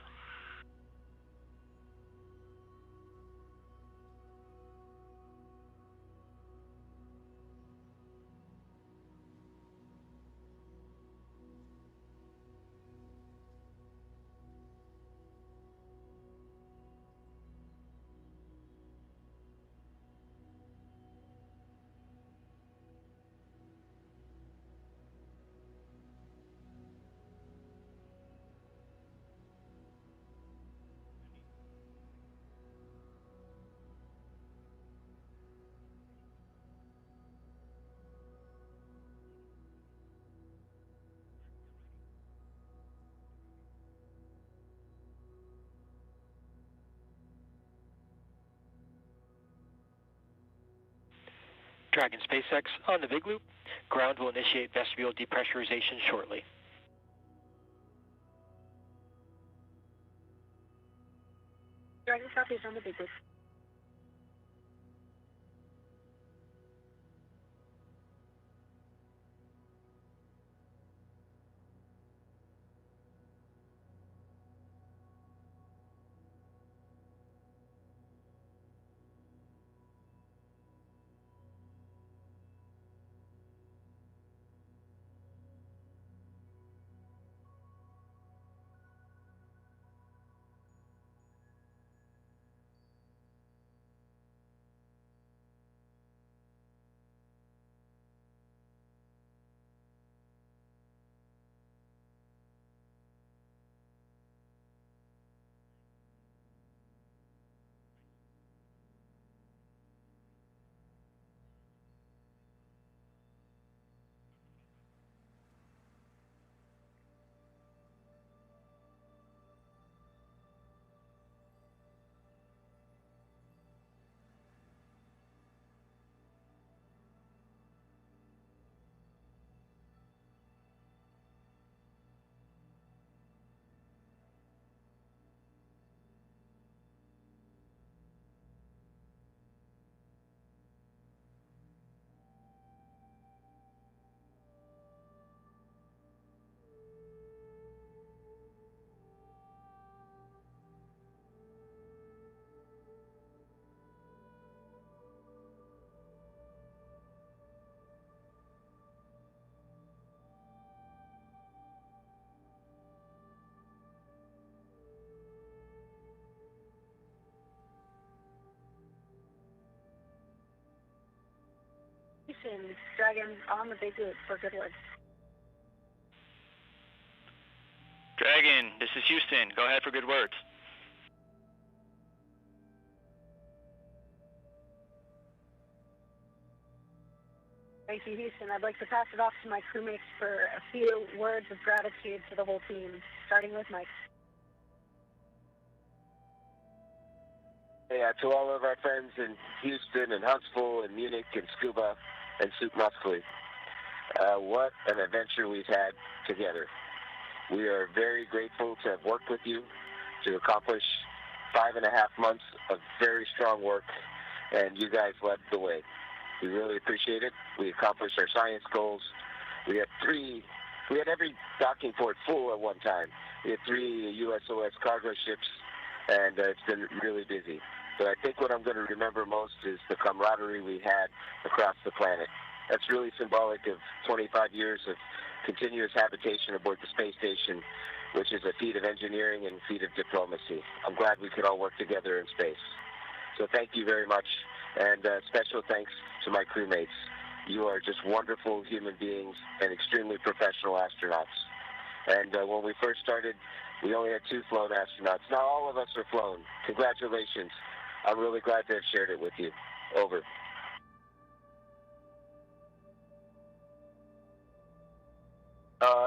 Dragon SpaceX on the big loop. Ground will initiate vestibule depressurization shortly. Dragon copies on the big loop. Houston, Dragon on the big loop for Goodwood. Dragon, this is Houston. Go ahead for good words. Thank you, Houston. I'd like to pass it off to my crewmates for a few words of gratitude to the whole team, starting with Mike. Yeah, to all of our friends in Houston and Huntsville and Munich and Scuba and Soup Muscly. What an adventure we've had together. We are very grateful to have worked with you to accomplish 5.5 months of very strong work, and you guys led the way. We really appreciate it. We accomplished our science goals. We had every docking port full at one time. We had 3 USOS cargo ships, and it's been really busy. But I think what I'm going to remember most is the camaraderie we had across the planet. That's really symbolic of 25 years of continuous habitation aboard the space station, which is a feat of engineering and feat of diplomacy. I'm glad we could all work together in space. So thank you very much, and special thanks to my crewmates. You are just wonderful human beings and extremely professional astronauts. And when we first started, we only had 2 flown astronauts. Now all of us are flown. Congratulations. I'm really glad to have shared it with you. Over.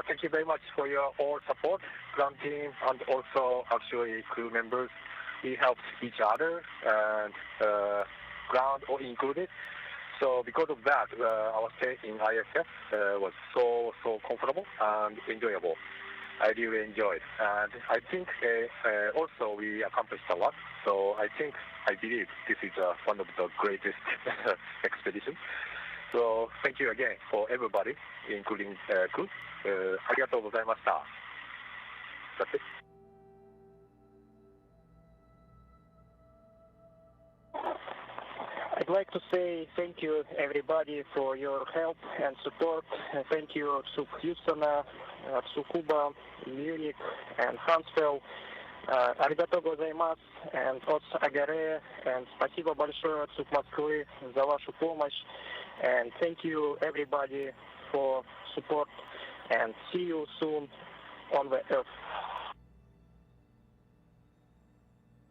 Thank you very much for your all support, ground team, and also actually crew members. We helped each other, and ground all included. So because of that, our stay in ISS was so comfortable and enjoyable. I really enjoyed, and I think also we accomplished a lot. So I believe this is one of the greatest expeditions. So thank you again for everybody, including crew. ありがとうございました。That's it. I'd like to say thank you everybody for your help and support. Thank you to Houston, Tsukuba, Munich, and Huntsville. Arigato gozaimasu, and от Агаре, and спасибо большое от Москвы за вашу помощь. And thank you everybody for support, and see you soon on the Earth.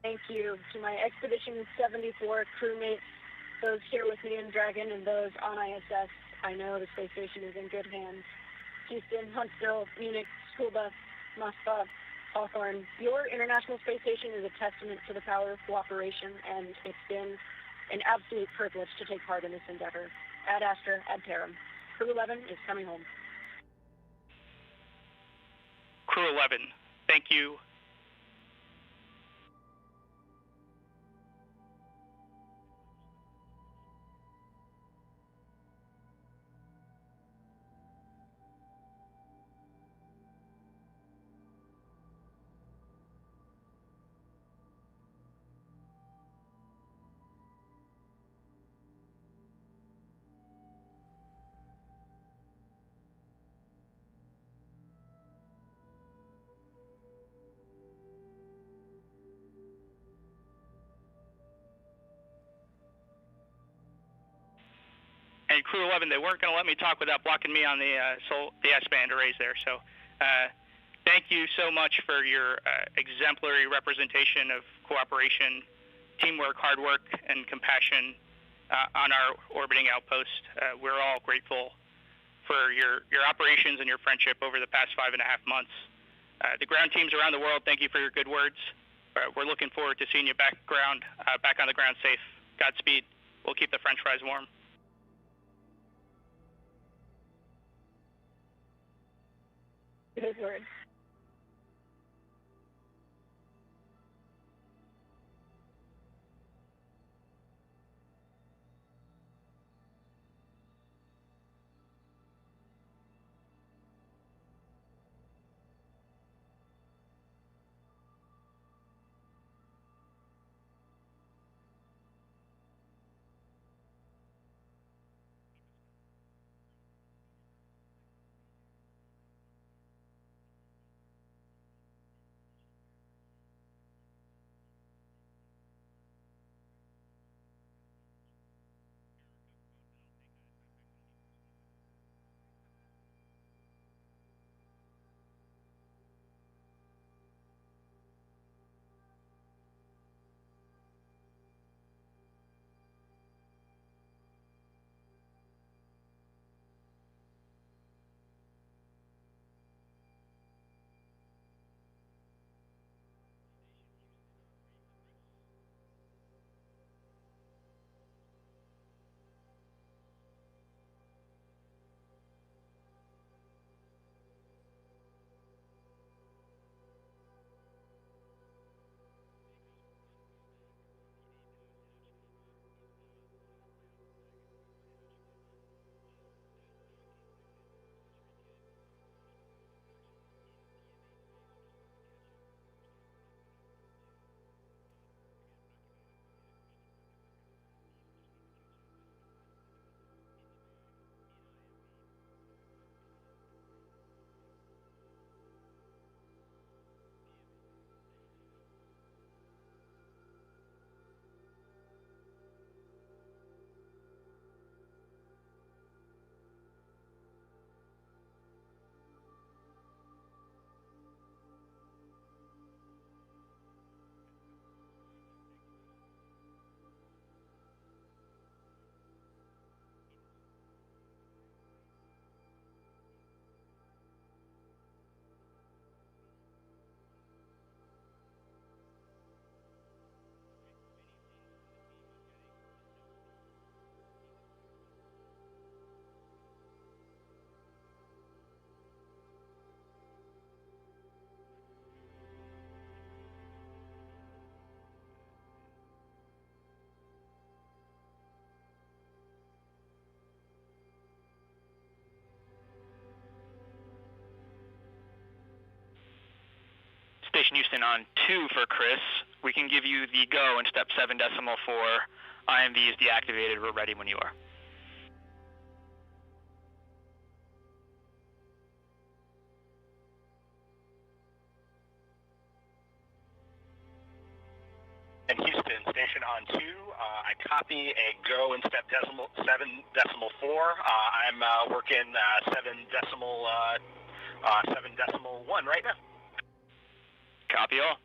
Thank you to my Expedition 74 crewmates, those here with me in Dragon and those on ISS. I know the space station is in good hands. Houston, Huntsville, Munich, Scuba, Moscow, Hawthorne. Your International Space Station is a testament to the power of cooperation, and it's been an absolute privilege to take part in this endeavor. Ad Astra, ad Terram. Crew 11 is coming home. Crew 11, thank you. And Crew 11, they weren't going to let me talk without blocking me on the S-band arrays there. So thank you so much for your exemplary representation of cooperation, teamwork, hard work, and compassion on our orbiting outpost. We're all grateful for your operations and your friendship over the past 5.5 months. The ground teams around the world, thank you for your good words. We're looking forward to seeing you back on the ground safe. Godspeed. We'll keep the French fries warm. Good word. Station Houston on 2 for Chris. We can give you the go in step 7.4. IMV is deactivated. We're ready when you are. And Houston, station on 2, I copy a go in step 7.4. I'm working 7.1 right now. Copy all.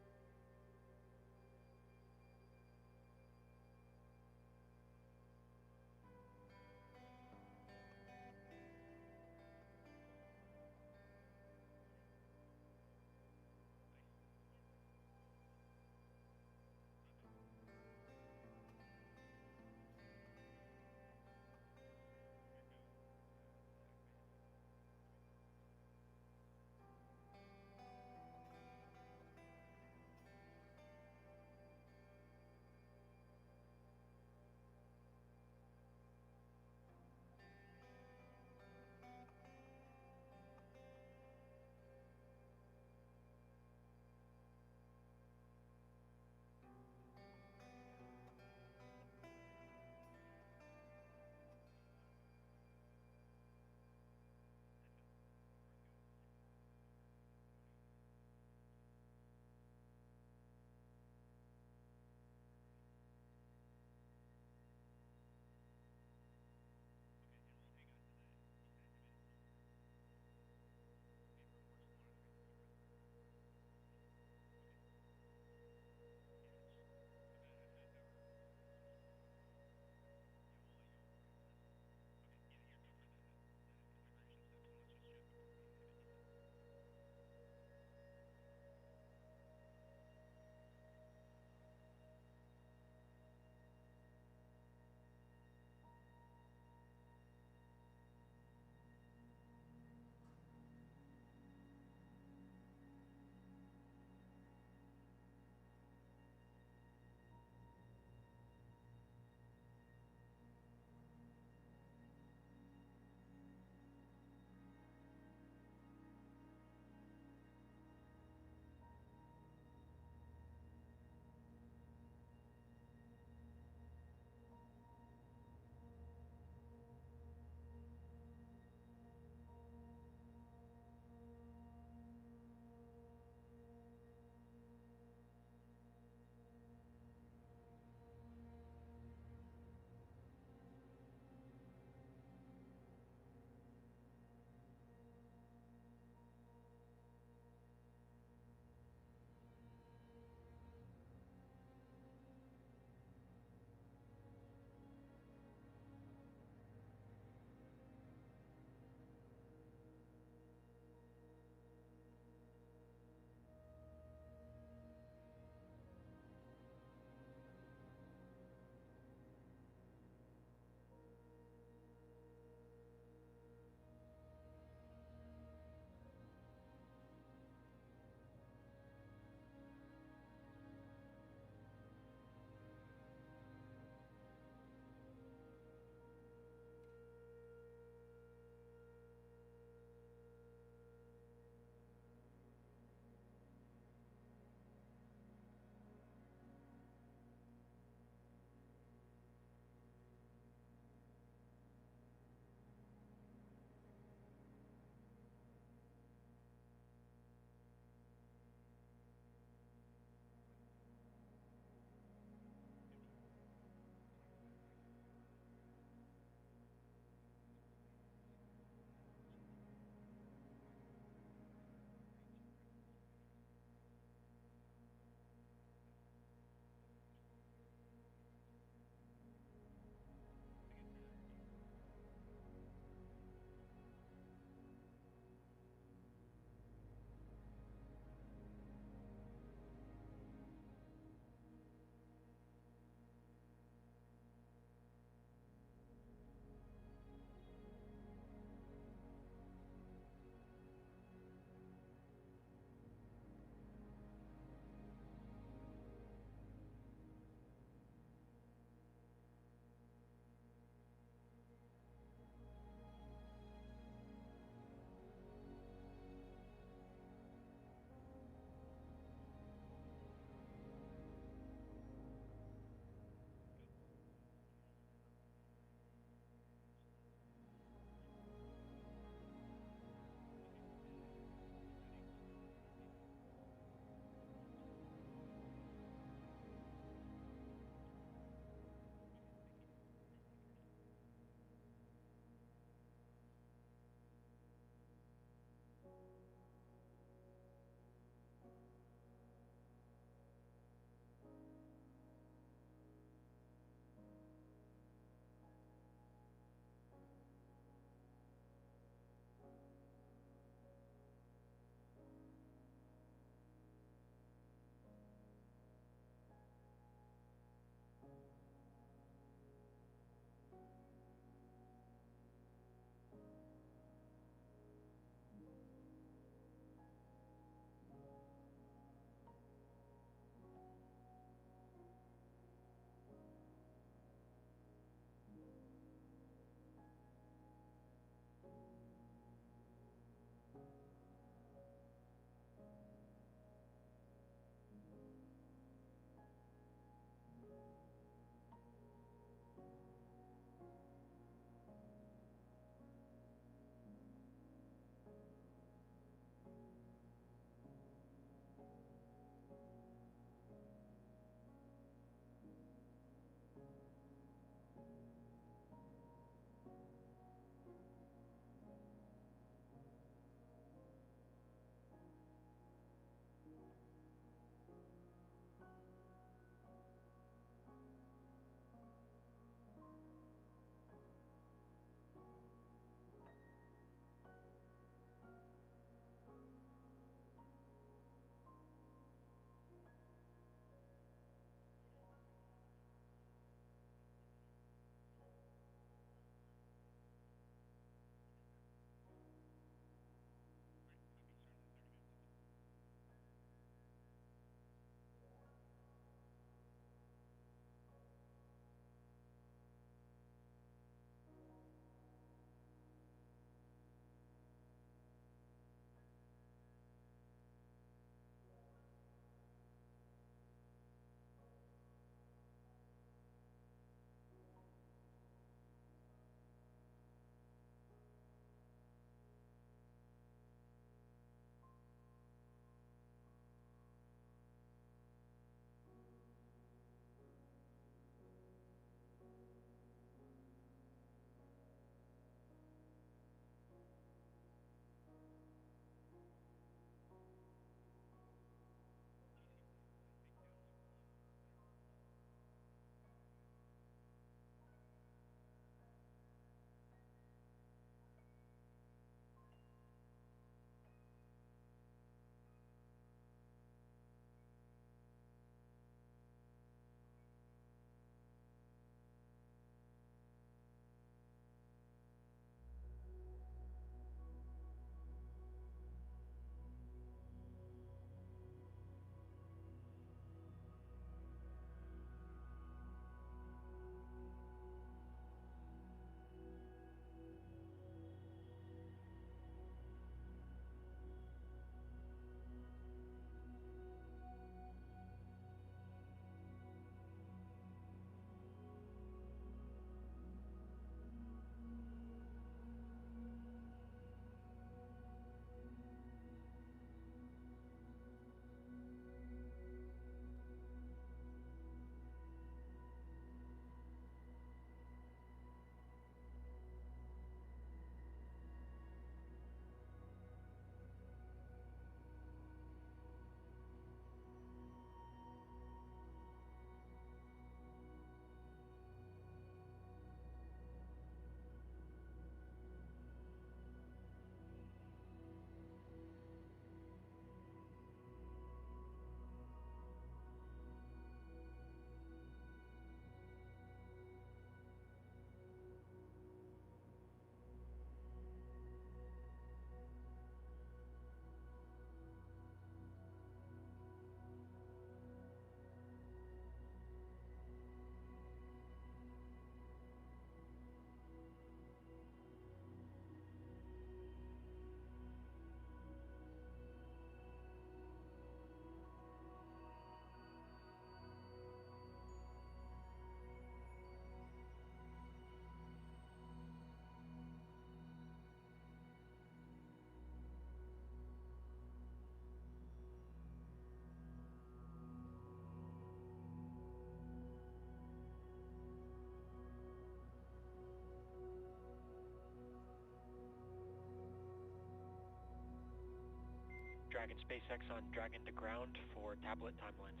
Dragon SpaceX on Dragon to ground for tablet timelines.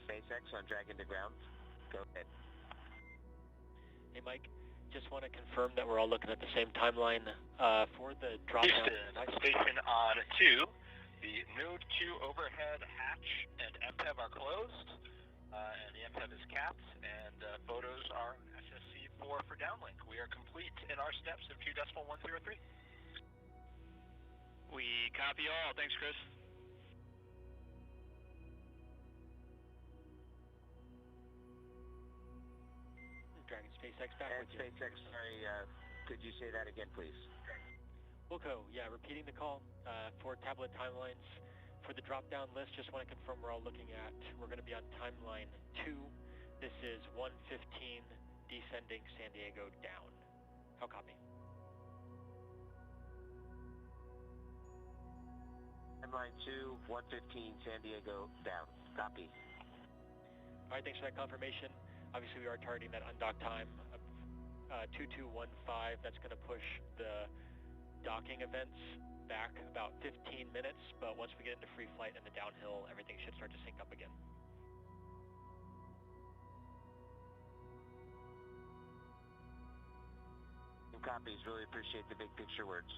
SpaceX on Dragon to ground. Go ahead. Hey Mike, just want to confirm that we're all looking at the same timeline for the drop down. Houston, station on 2. The Node 2 overhead hatch and MPEV are closed, and the MPEV is capped, and photos are SSC4 for downlink. We are complete in our steps of 2.103. We copy all. Thanks, Chris. Dragon SpaceX back And with you. SpaceX, sorry, could you say that again, please? Wilco, yeah, repeating the call for tablet timelines. For the drop-down list, just want to confirm we're all looking at, we're going to be on timeline 2. This is 1:15 descending San Diego down. How copy? Timeline 2, 1:15 San Diego down. Copy. All right, thanks for that confirmation. Obviously, we are targeting that undock time of 2215. That's going to push the docking events back about 15 minutes, but once we get into free flight and the downhill, everything should start to sync up again. Copies. Really appreciate the big picture words.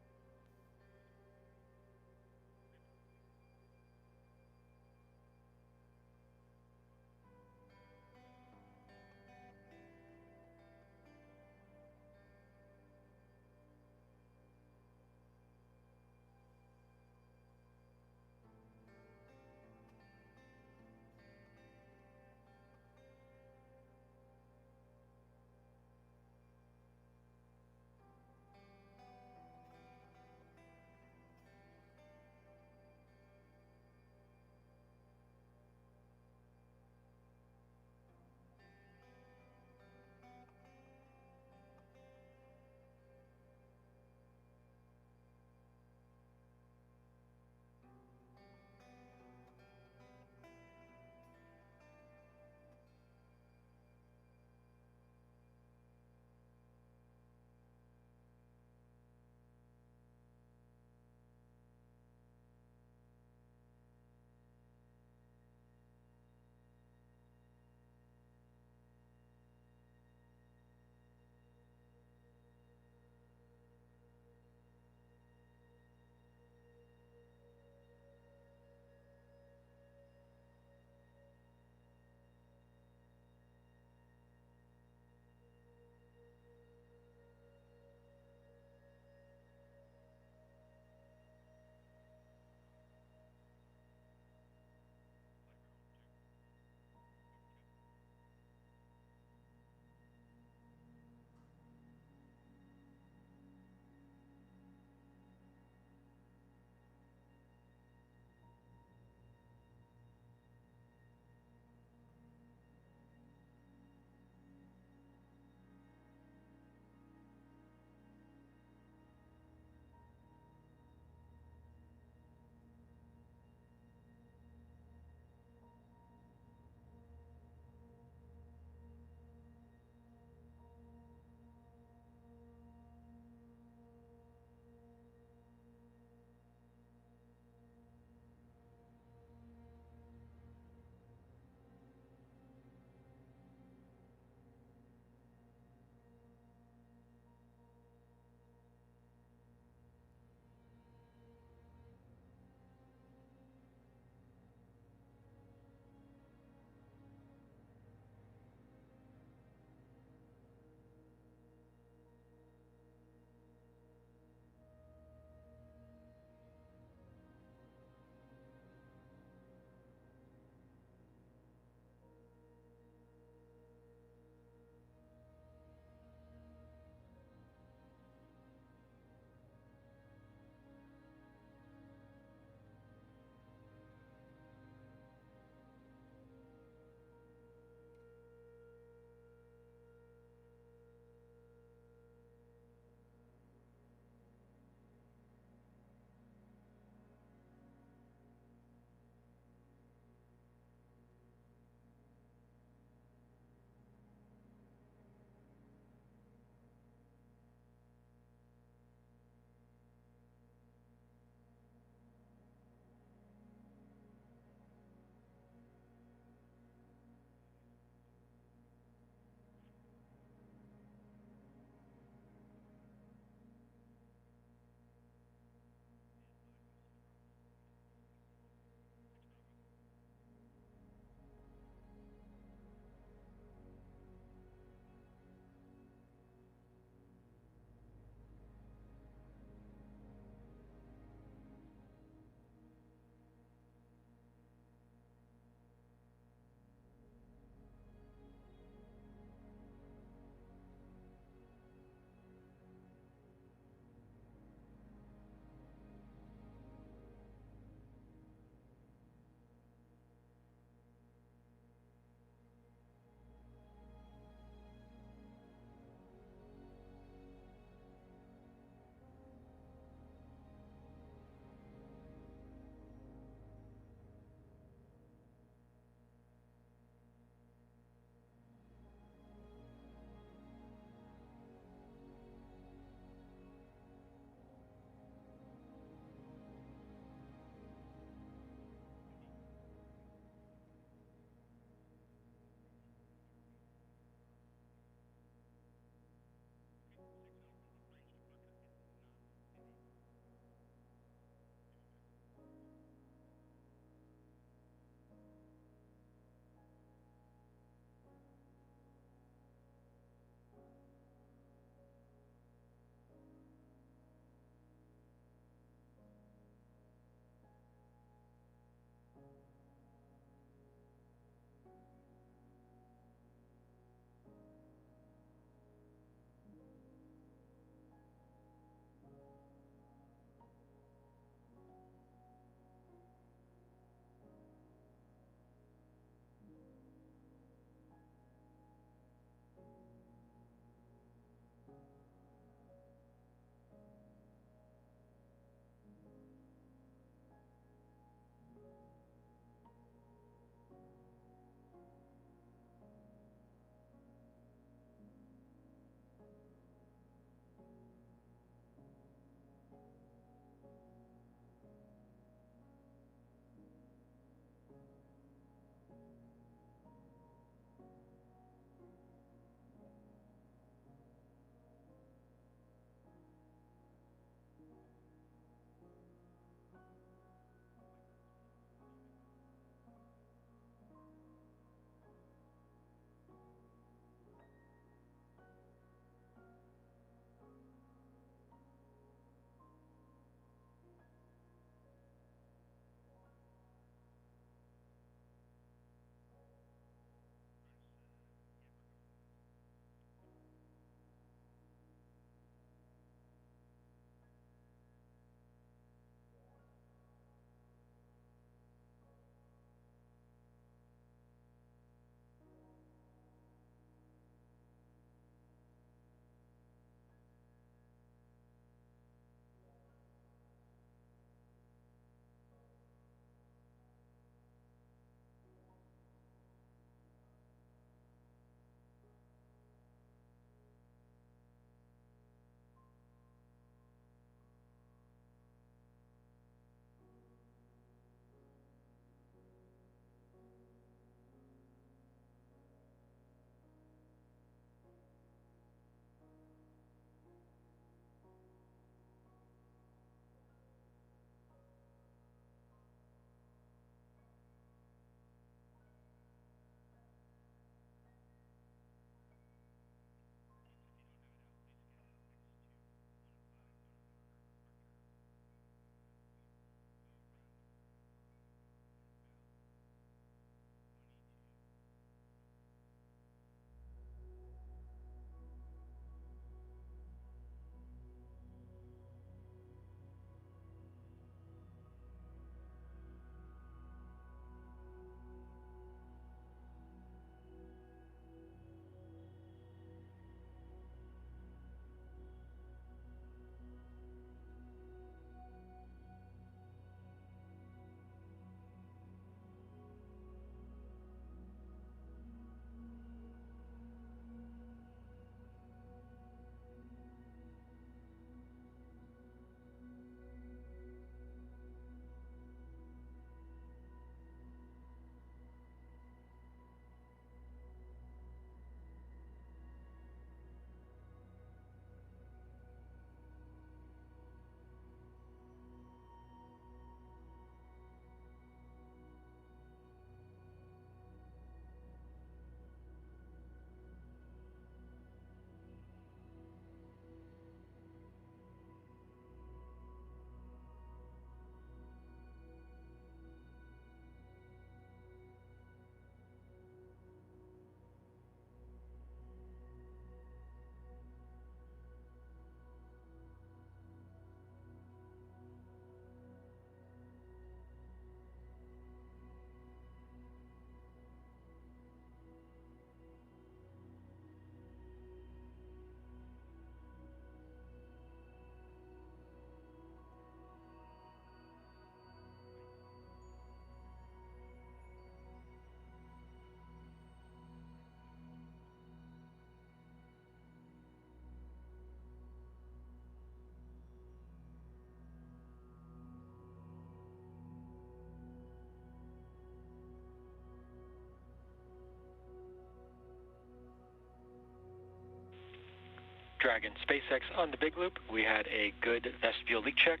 Dragon SpaceX on the big loop. We had a good vestibule leak check.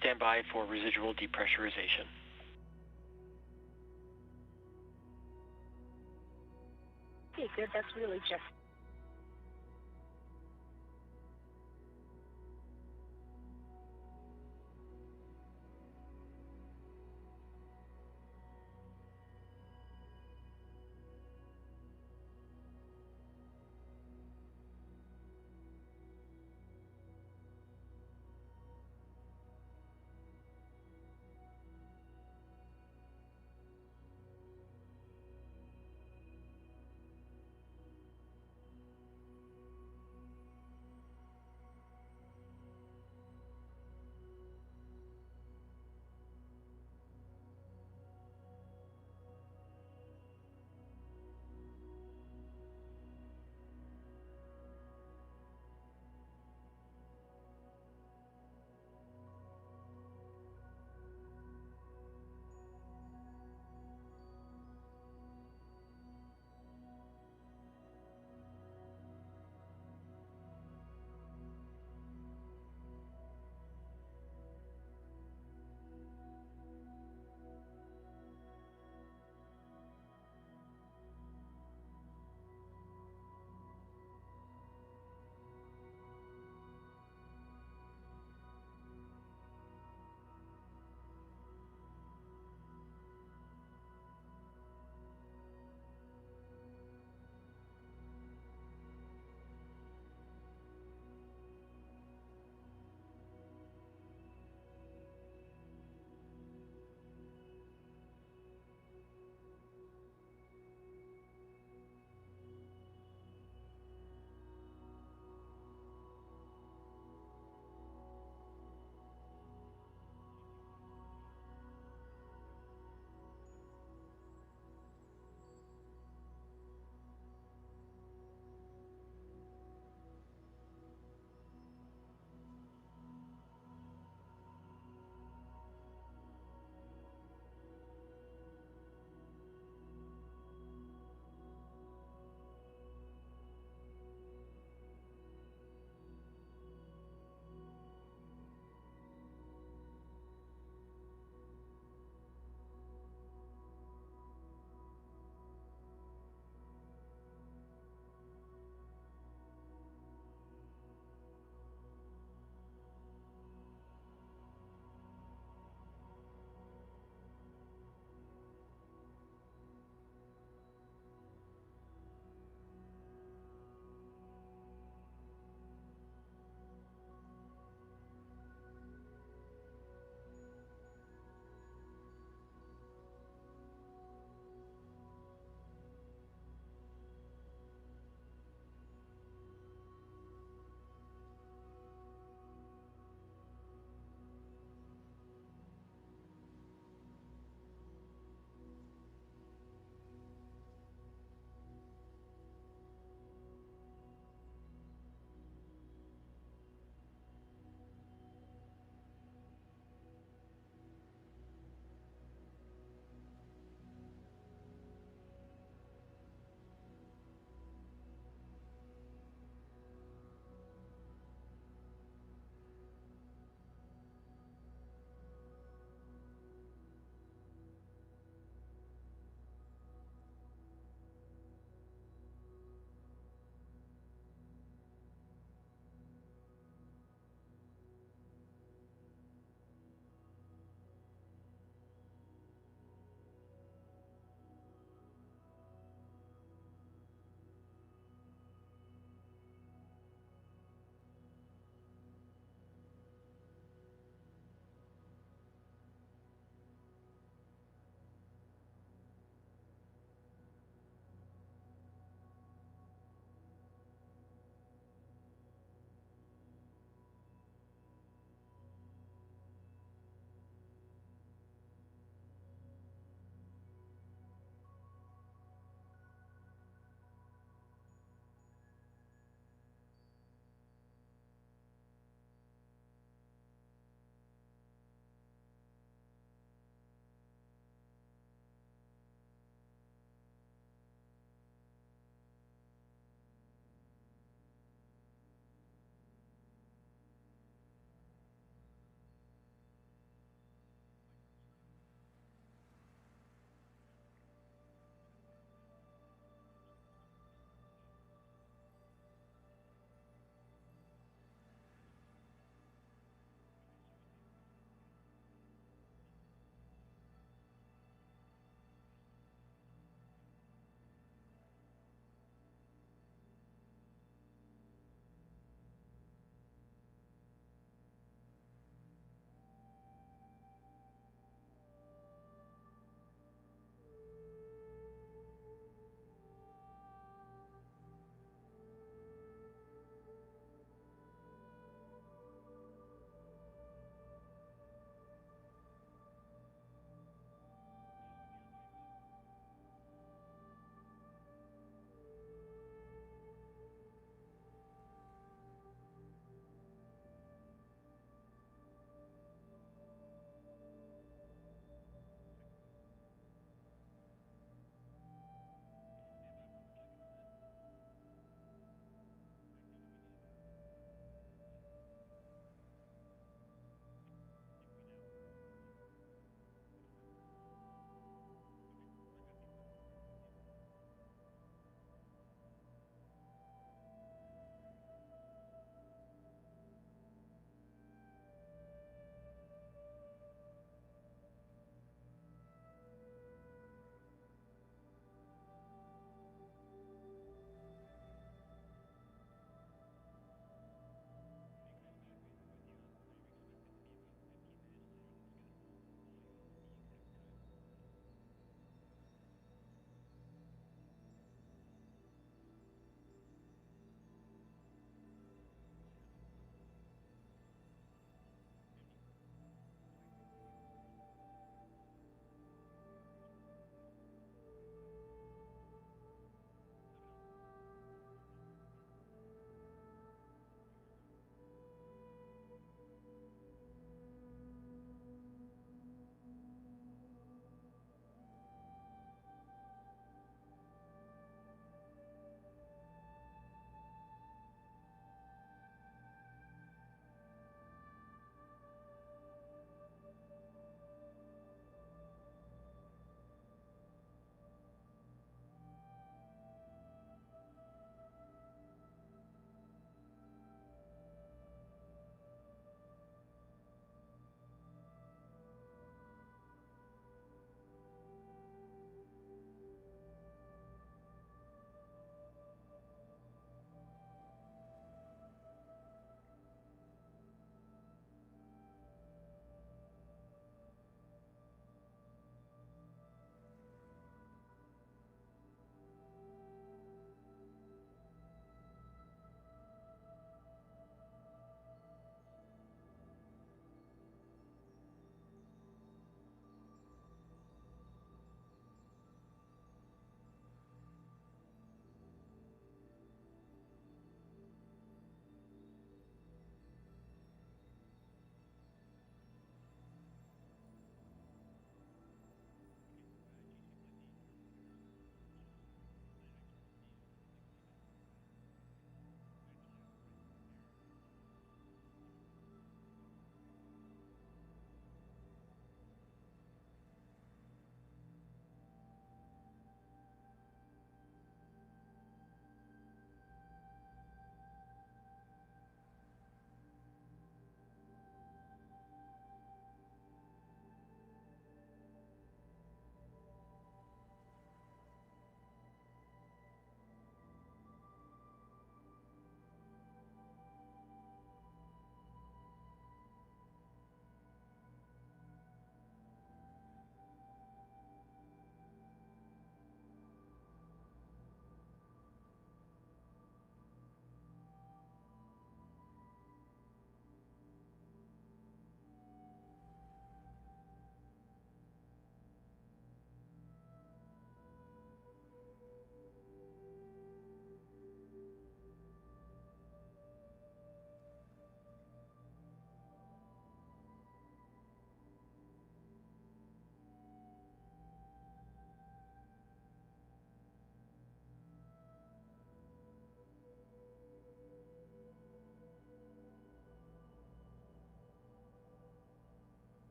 Stand by for residual depressurization. Okay, good. That's really check.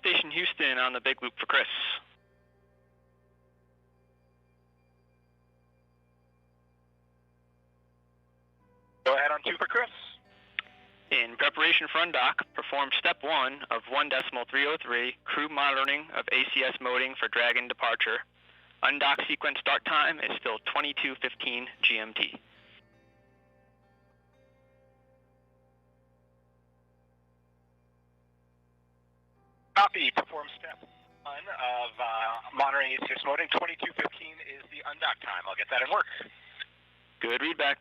Station Houston on the big loop for Chris. Go ahead on 2 for Chris. In preparation for undock, perform step 1 of 1.303, crew monitoring of ACS moding for Dragon departure. Undock sequence start time is still 22:15 GMT. Copy. Perform step 1 of monitoring ACS moding. 22:15 is the undock time. I'll get that in work. Good readback.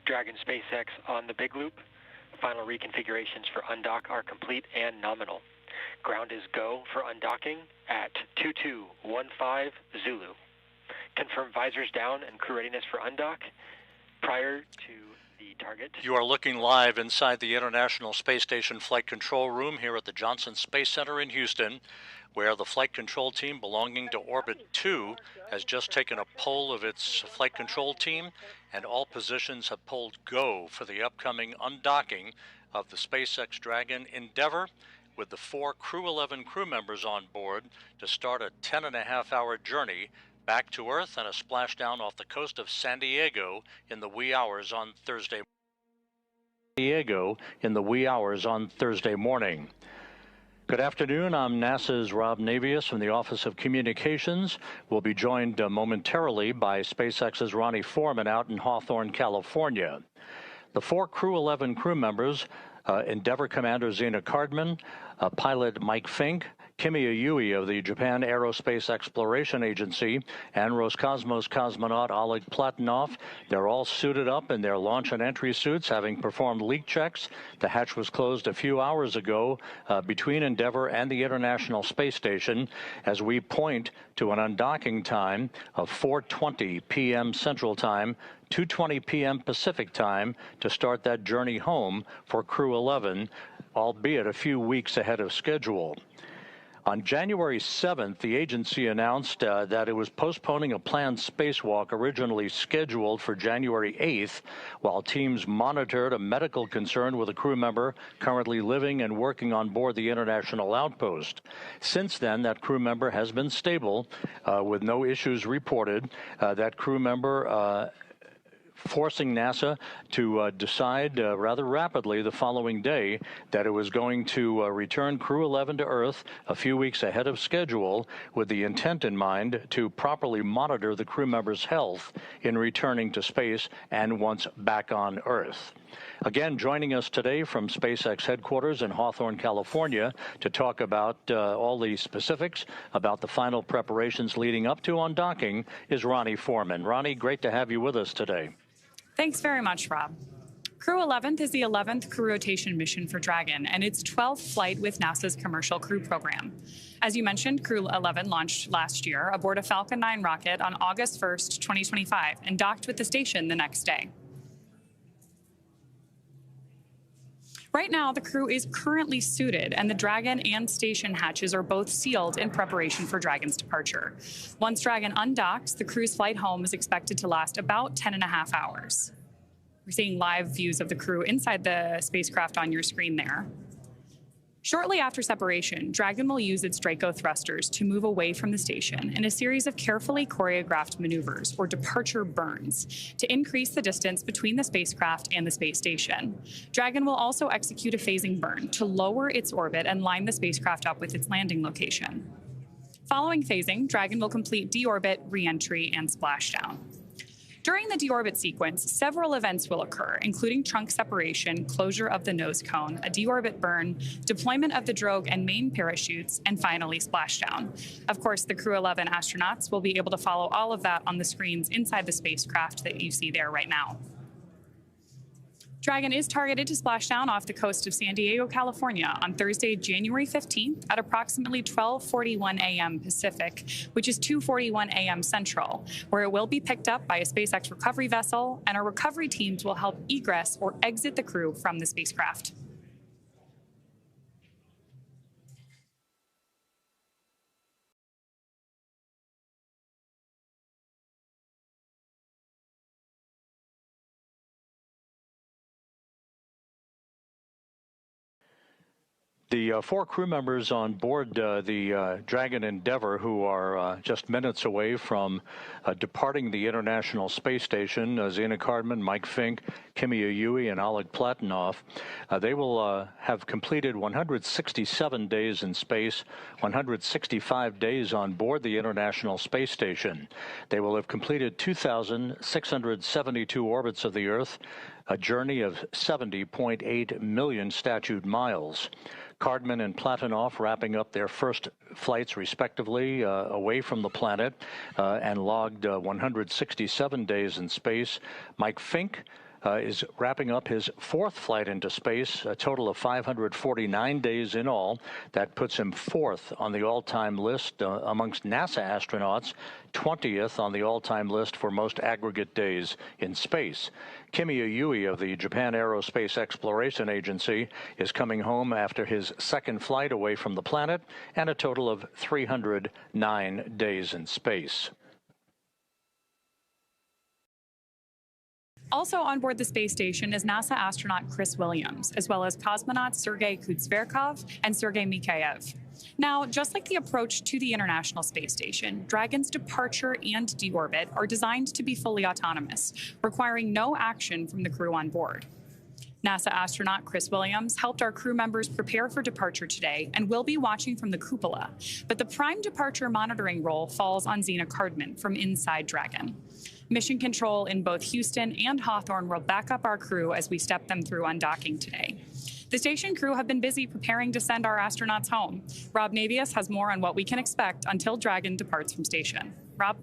Dragon SpaceX on the big loop. Final reconfigurations for undock are complete and nominal. Ground is go for undocking at 2215 Zulu. Confirm visors down and crew readiness for undock prior to the target. You are looking live inside the International Space Station Flight Control Room here at the Johnson Space Center in Houston, where the flight control team belonging to Orbit 2 has just taken a poll of its flight control team, and all positions have polled go for the upcoming undocking of the SpaceX Dragon Endeavour, with the 4 Crew 11 crew members on board to start a 10.5-hour journey back to Earth and a splashdown off the coast of San Diego in the wee hours on Thursday morning. Good afternoon. I'm NASA's Rob Navius from the Office of Communications. We'll be joined momentarily by SpaceX's Ronnie Foreman out in Hawthorne, California. The 4 Crew 11 crew members, Endeavour Commander Zena Cardman, pilot Mike Fink, Kimi Ayui of the Japan Aerospace Exploration Agency, and Roscosmos cosmonaut Oleg Platonov. They're all suited up in their launch and entry suits, having performed leak checks. The hatch was closed a few hours ago between Endeavour and the International Space Station as we point to an undocking time of 4:20 p.m. Central Time, 2:20 p.m. Pacific Time to start that journey home for Crew 11, albeit a few weeks ahead of schedule. On January 7th, the agency announced that it was postponing a planned spacewalk originally scheduled for January 8th, while teams monitored a medical concern with a crew member currently living and working on board the International Outpost. Since then, that crew member has been stable, with no issues reported. That crew member forcing NASA to decide rather rapidly the following day that it was going to return Crew 11 to Earth a few weeks ahead of schedule, with the intent in mind to properly monitor the crew member's health in returning to space and once back on Earth. Again, joining us today from SpaceX headquarters in Hawthorne, California, to talk about all the specifics about the final preparations leading up to undocking is Ronnie Foreman. Ronnie, great to have you with us today. Thanks very much, Rob. Crew 11th is the 11th crew rotation mission for Dragon and its 12th flight with NASA's Commercial Crew program. As you mentioned, Crew 11 launched last year aboard a Falcon 9 rocket on August 1st, 2025, and docked with the station the next day. Right now, the crew is currently suited, and the Dragon and station hatches are both sealed in preparation for Dragon's departure. Once Dragon undocks, the crew's flight home is expected to last about 10.5 hours. We're seeing live views of the crew inside the spacecraft on your screen there. Shortly after separation, Dragon will use its Draco thrusters to move away from the station in a series of carefully choreographed maneuvers, or departure burns, to increase the distance between the spacecraft and the space station. Dragon will also execute a phasing burn to lower its orbit and line the spacecraft up with its landing location. Following phasing, Dragon will complete deorbit, re-entry, and splashdown. During the deorbit sequence, several events will occur, including trunk separation, closure of the nose cone, a deorbit burn, deployment of the drogue and main parachutes, and finally splashdown. Of course, the Crew 11 astronauts will be able to follow all of that on the screens inside the spacecraft that you see there right now. Dragon is targeted to splash down off the coast of San Diego, California on Thursday, January 15th at approximately 12:41 a.m. Pacific, which is 2:41 a.m. Central, where it will be picked up by a SpaceX recovery vessel, and our recovery teams will help egress or exit the crew from the spacecraft. The four crew members on board the Dragon Endeavour, who are just minutes away from departing the International Space Station, Zena Cardman, Mike Fink, Kimi Uyui, and Oleg Platonov, they will have completed 167 days in space, 165 days on board the International Space Station. They will have completed 2,672 orbits of the Earth, a journey of 70.8 million statute miles. Cardman and Platonov wrapping up their first flights, respectively, away from the planet, and logged 167 days in space. Mike Fink is wrapping up his fourth flight into space, a total of 549 days in all. That puts him fourth on the all-time list amongst NASA astronauts, 20th on the all-time list for most aggregate days in space. Kimi Uyui of the Japan Aerospace Exploration Agency is coming home after his second flight away from the planet and a total of 309 days in space. Also on board the space station is NASA astronaut Chris Williams, as well as cosmonauts Sergei Kutsverkov and Sergei Mikhaev. Now, just like the approach to the International Space Station, Dragon's departure and deorbit are designed to be fully autonomous, requiring no action from the crew on board. NASA astronaut Chris Williams helped our crew members prepare for departure today and will be watching from the cupola, but the prime departure monitoring role falls on Zena Cardman from inside Dragon. Mission control in both Houston and Hawthorne will back up our crew as we step them through undocking today. The station crew have been busy preparing to send our astronauts home. Rob Navius has more on what we can expect until Dragon departs from station. Rob?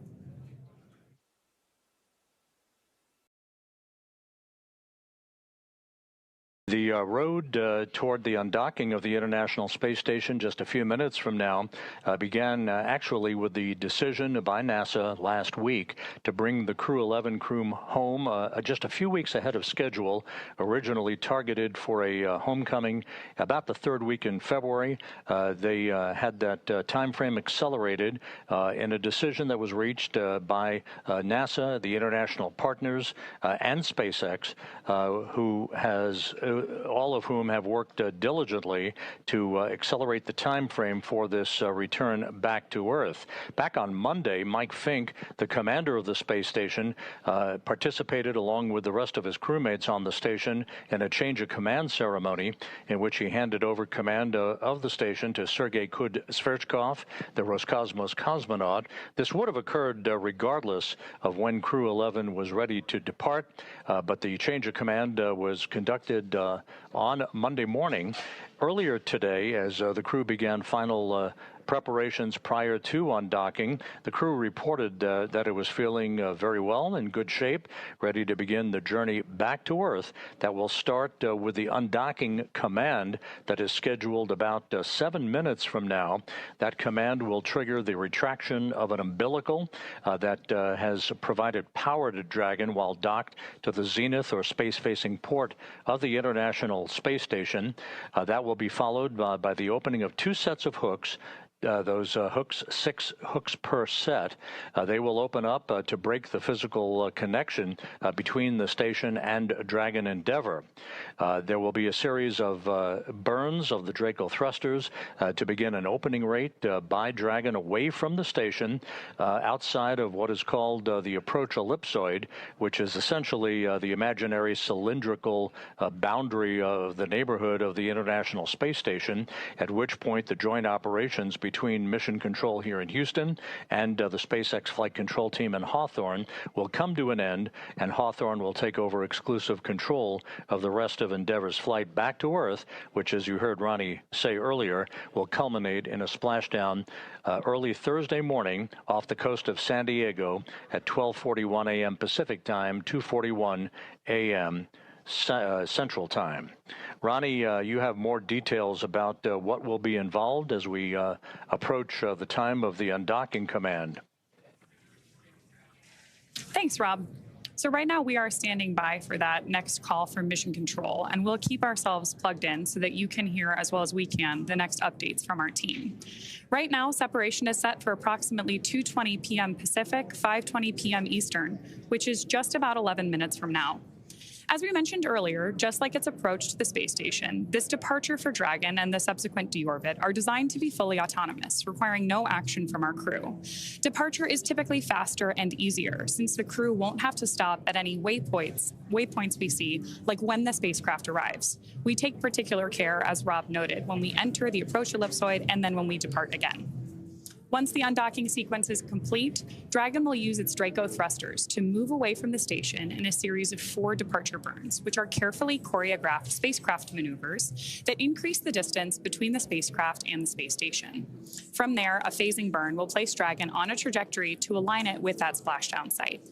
The road toward the undocking of the International Space Station just a few minutes from now began actually with the decision by NASA last week to bring the Crew 11 crew home just a few weeks ahead of schedule, originally targeted for a homecoming about the third week in February. They had that time frame accelerated in a decision that was reached by NASA, the international partners, and SpaceX, who has all of whom have worked diligently to accelerate the time frame for this return back to Earth. Back on Monday, Mike Fink, the commander of the space station, participated along with the rest of his crewmates on the station in a change of command ceremony in which he handed over command of the station to Sergei Kud-Sverchkov, the Roscosmos cosmonaut. This would have occurred regardless of when Crew 11 was ready to depart, but the change of command was conducted on Monday morning. Earlier today, as the crew began final preparations prior to undocking, the crew reported that it was feeling very well, in good shape, ready to begin the journey back to Earth that will start with the undocking command that is scheduled about 7 minutes from now. That command will trigger the retraction of an umbilical that has provided power to Dragon while docked to the zenith or space-facing port of the International Space Station. That will be followed by the opening of 2 sets of hooks. Those hooks, 6 hooks per set, they will open up to break the physical connection between the station and Dragon Endeavour. There will be a series of burns of the Draco thrusters to begin an opening rate by Dragon away from the station outside of what is called the approach ellipsoid, which is essentially the imaginary cylindrical boundary of the neighborhood of the International Space Station, at which point the joint operations between Mission Control here in Houston and the SpaceX Flight Control Team in Hawthorne will come to an end, and Hawthorne will take over exclusive control of the rest of Endeavour's flight back to Earth, which, as you heard Ronnie say earlier, will culminate in a splashdown early Thursday morning off the coast of San Diego at 12:41 a.m. Pacific Time, 2:41 a.m. Central Time. Ronnie, you have more details about what will be involved as we approach the time of the undocking command. Thanks, Rob. So right now we are standing by for that next call from Mission Control, and we'll keep ourselves plugged in so that you can hear, as well as we can, the next updates from our team. Right now, separation is set for approximately 2:20 p.m. Pacific, 5:20 p.m. Eastern, which is just about 11 minutes from now. As we mentioned earlier, just like its approach to the space station, this departure for Dragon and the subsequent deorbit are designed to be fully autonomous, requiring no action from our crew. Departure is typically faster and easier, since the crew won't have to stop at any waypoints we see, like when the spacecraft arrives. We take particular care, as Rob noted, when we enter the approach ellipsoid and then when we depart again. Once the undocking sequence is complete, Dragon will use its Draco thrusters to move away from the station in a series of 4 departure burns, which are carefully choreographed spacecraft maneuvers that increase the distance between the spacecraft and the space station. From there, a phasing burn will place Dragon on a trajectory to align it with that splashdown site.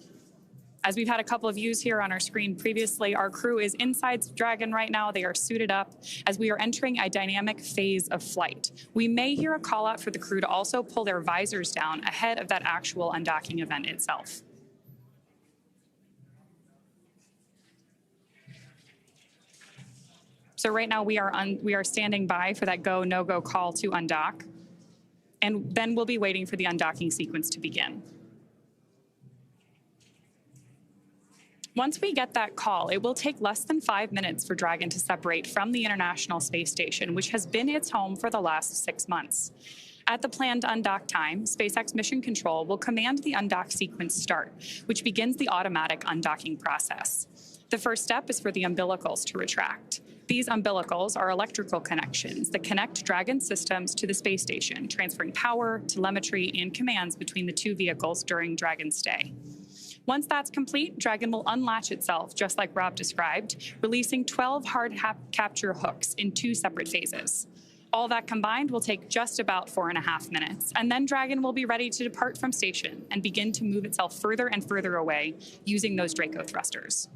As we've had a couple of views here on our screen previously, our crew is inside Dragon right now. They are suited up as we are entering a dynamic phase of flight. We may hear a call out for the crew to also pull their visors down ahead of that actual undocking event itself. So right now we are standing by for that go, no-go call to undock, and then we'll be waiting for the undocking sequence to begin. Once we get that call, it will take less than 5 minutes for Dragon to separate from the International Space Station, which has been its home for the last 6 months. At the planned undock time, SpaceX Mission Control will command the undock sequence start, which begins the automatic undocking process. The first step is for the umbilicals to retract. These umbilicals are electrical connections that connect Dragon systems to the space station, transferring power, telemetry, and commands between the 2 vehicles during Dragon's stay. Once that's complete, Dragon will unlatch itself, just like Rob described, releasing 12 hard capture hooks in 2 separate phases. All that combined will take just about 4.5 minutes, and then Dragon will be ready to depart from station and begin to move itself further and further away using those Draco thrusters.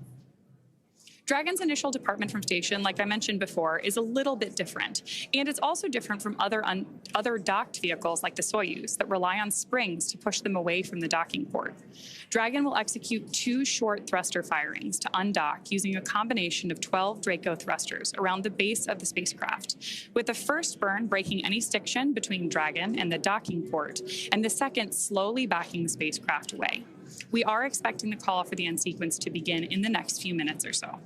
Dragon's initial departure from station, like I mentioned before, is a little bit different. And it's also different from other docked vehicles like the Soyuz that rely on springs to push them away from the docking port. Dragon will execute 2 short thruster firings to undock using a combination of 12 Draco thrusters around the base of the spacecraft, with the first burn breaking any stiction between Dragon and the docking port, and the second slowly backing the spacecraft away. We are expecting the call for the end sequence to begin in the next few minutes or so.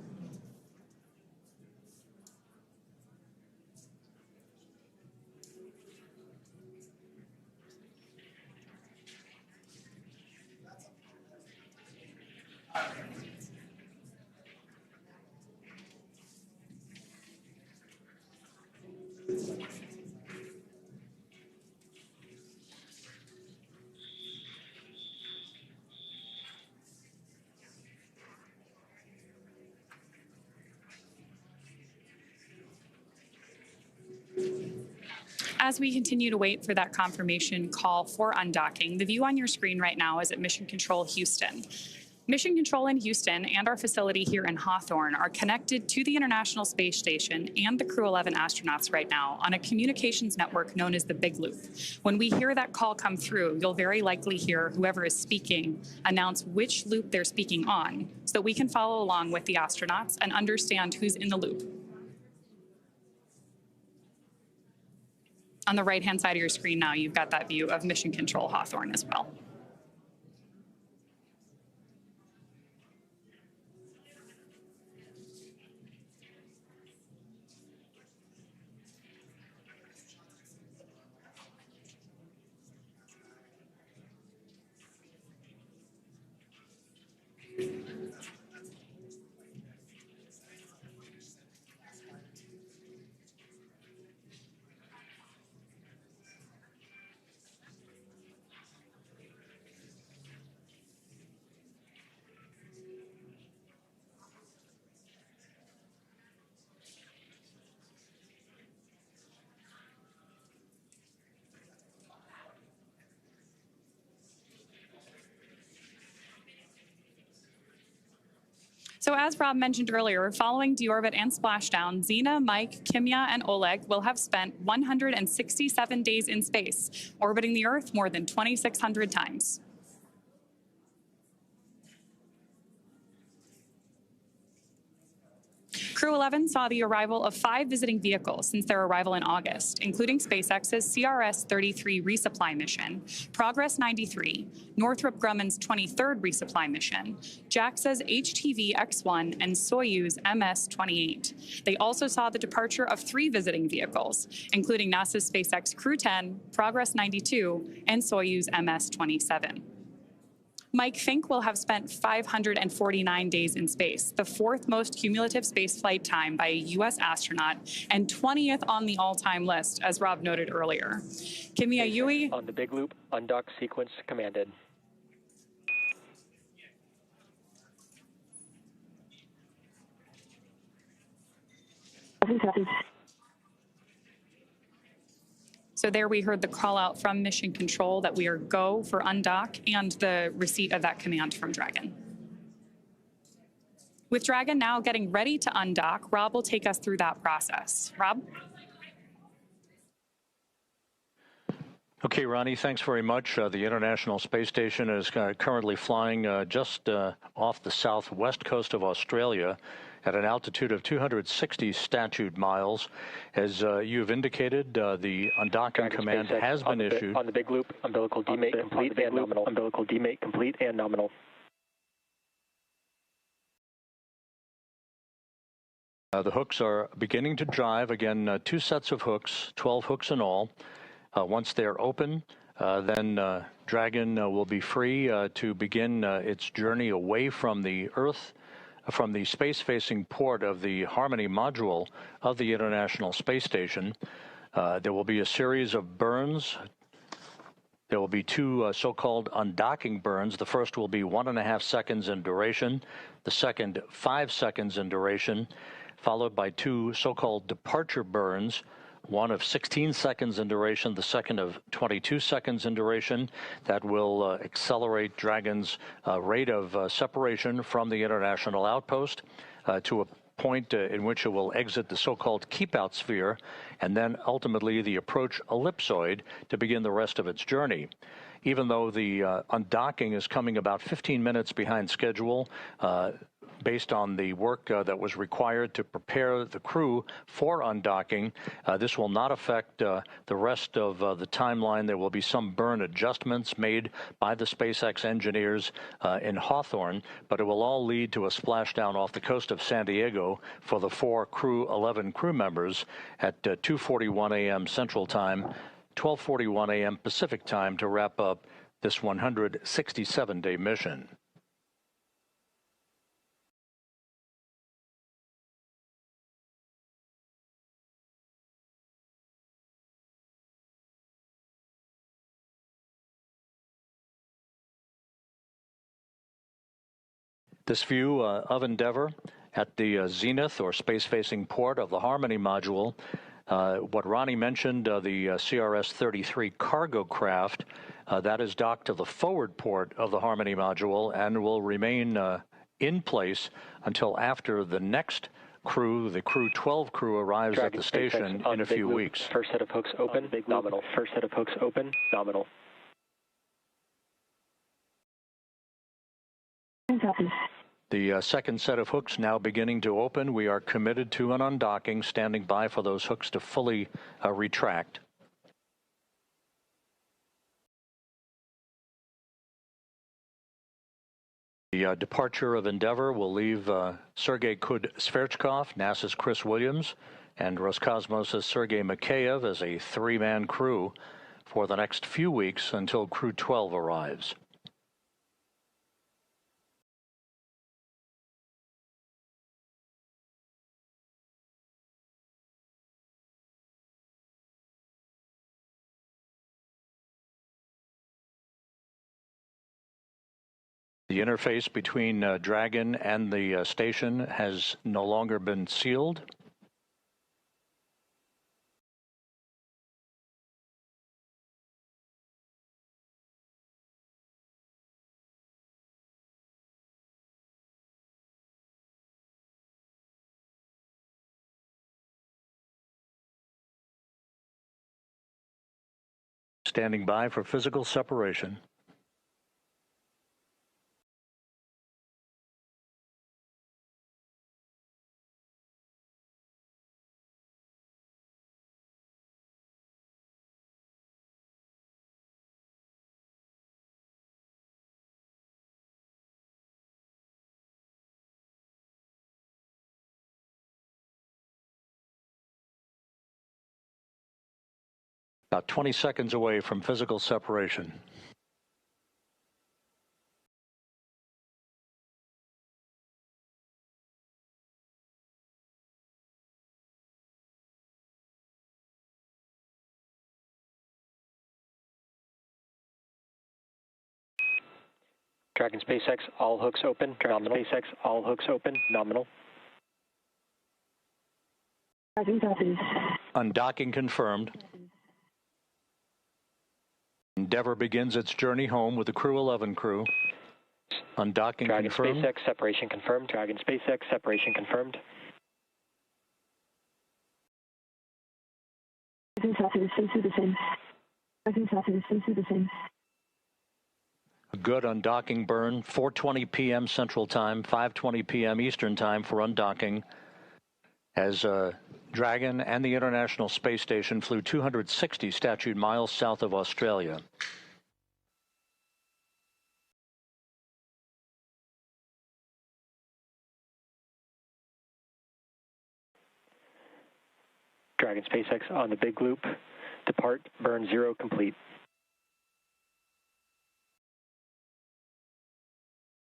As we continue to wait for that confirmation call for undocking, the view on your screen right now is at Mission Control Houston. Mission Control in Houston and our facility here in Hawthorne are connected to the International Space Station and the Crew 11 astronauts right now on a communications network known as the Big Loop. When we hear that call come through, you'll very likely hear whoever is speaking announce which loop they're speaking on so that we can follow along with the astronauts and understand who's in the loop. On the right-hand side of your screen now, you've got that view of Mission Control Hawthorne as well. So as Rob mentioned earlier, following deorbit and splashdown, Xena, Mike, Kimya, and Oleg will have spent 167 days in space, orbiting the Earth more than 2,600 times. Crew 11 saw the arrival of 5 visiting vehicles since their arrival in August, including SpaceX's CRS-33 resupply mission, Progress 93, Northrop Grumman's 23rd resupply mission, JAXA's HTV-X1, and Soyuz MS-28. They also saw the departure of 3 visiting vehicles, including NASA's SpaceX Crew 10, Progress 92, and Soyuz MS-27. Mike Fink will have spent 549 days in space, the 4th most cumulative spaceflight time by a U.S. astronaut and 20th on the all-time list, as Rob noted earlier. Kimya Yui on the Big Loop, undock sequence commanded. So there we heard the call out from Mission Control that we are go for undock and the receipt of that command from Dragon. With Dragon now getting ready to undock, Rob will take us through that process. Rob? Okay, Ronnie, thanks very much. The International Space Station is currently flying just off the southwest coast of Australia at an altitude of 260 statute miles. As you've indicated, the undocking command has been issued. On the Big Loop, umbilical demate complete and nominal. Umbilical demate complete and nominal. The hooks are beginning to drive. Again, 2 sets of hooks, 12 hooks in all. Once they're open, then Dragon will be free to begin its journey away from the Earth, from the space-facing port of the Harmony module of the International Space Station. There will be a series of burns. There will be 2 so-called undocking burns. The first will be 1.5 seconds in duration. The second, 5 seconds in duration, followed by 2 so-called departure burns one of 16 seconds in duration, the second of 22 seconds in duration. That will accelerate Dragon's rate of separation from the International Outpost to a point in which it will exit the so-called keep-out sphere, and then ultimately the approach ellipsoid to begin the rest of its journey. Even though the undocking is coming about 15 minutes behind schedule, based on the work that was required to prepare the crew for undocking, this will not affect the rest of the timeline. There will be some burn adjustments made by the SpaceX engineers in Hawthorne, but it will all lead to a splashdown off the coast of San Diego for the 11 crew members at 2:41 a.m. Central Time, 12:41 a.m. Pacific Time to wrap up this 167-day mission. This view of Endeavour at the zenith or space-facing port of the Harmony module, what Ronnie mentioned, the CRS-33 cargo craft, that is docked to the forward port of the Harmony module and will remain in place until after the next crew, the Crew 12 crew, arrives at the station in a few weeks. First set of hooks open, nominal. First set of hooks open, nominal. The second set of hooks now beginning to open. We are committed to an undocking, standing by for those hooks to fully retract. The departure of Endeavour will leave Sergei Kud-Sverchkov, NASA's Chris Williams, and Roscosmos' Sergei Mikheyev as a three-man crew for the next few weeks until Crew 12 arrives. The interface between Dragon and the station has no longer been sealed. Standing by for physical separation. About 20 seconds away from physical separation. Dragon SpaceX, all hooks open, nominal. SpaceX, all hooks open, nominal. Undocking confirmed. Endeavour begins its journey home with the Crew 11 crew. Undocking Dragon confirmed. SpaceX, separation confirmed. Dragon SpaceX, separation confirmed. A good undocking burn, 4:20 p.m. Central Time, 5:20 p.m. Eastern Time for undocking, as Dragon and the International Space Station flew 260 statute miles south of Australia. Dragon SpaceX on the big loop. Depart, burn 0 complete.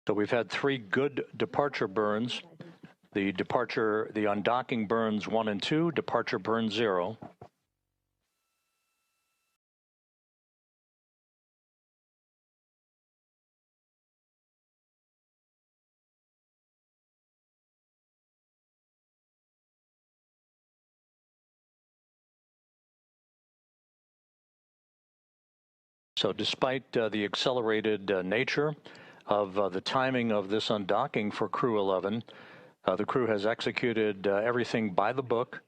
So we've had 3 good departure burns. The undocking burns 1 and 2, departure burn 0. So despite the accelerated nature of the timing of this undocking for Crew 11, the crew has executed everything by the book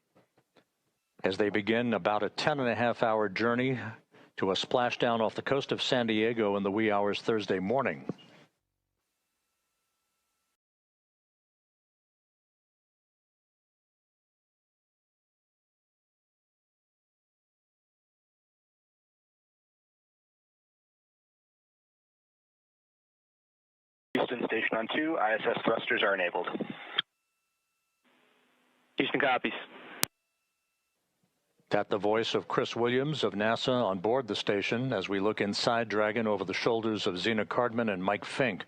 as they begin about a 10.5-hour journey to a splashdown off the coast of San Diego in the wee hours Thursday morning. Houston, station on 2, ISS thrusters are enabled. Houston copies. That the voice of Chris Williams of NASA on board the station as we look inside Dragon over the shoulders of Zena Cardman and Mike Fink.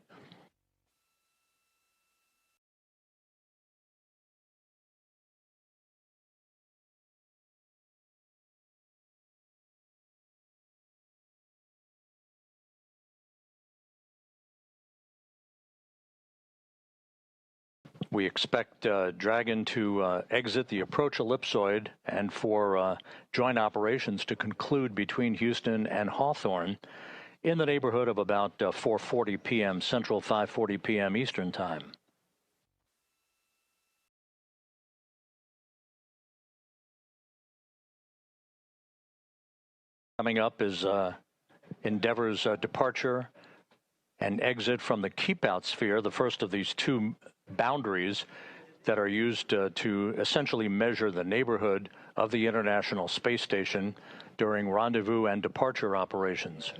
We expect Dragon to exit the approach ellipsoid and for joint operations to conclude between Houston and Hawthorne in the neighborhood of about 4:40 p.m. Central, 5:40 p.m. Eastern Time. Coming up is Endeavour's departure and exit from the keep-out sphere, the first of these two boundaries that are used to essentially measure the neighborhood of the International Space Station during rendezvous and departure operations.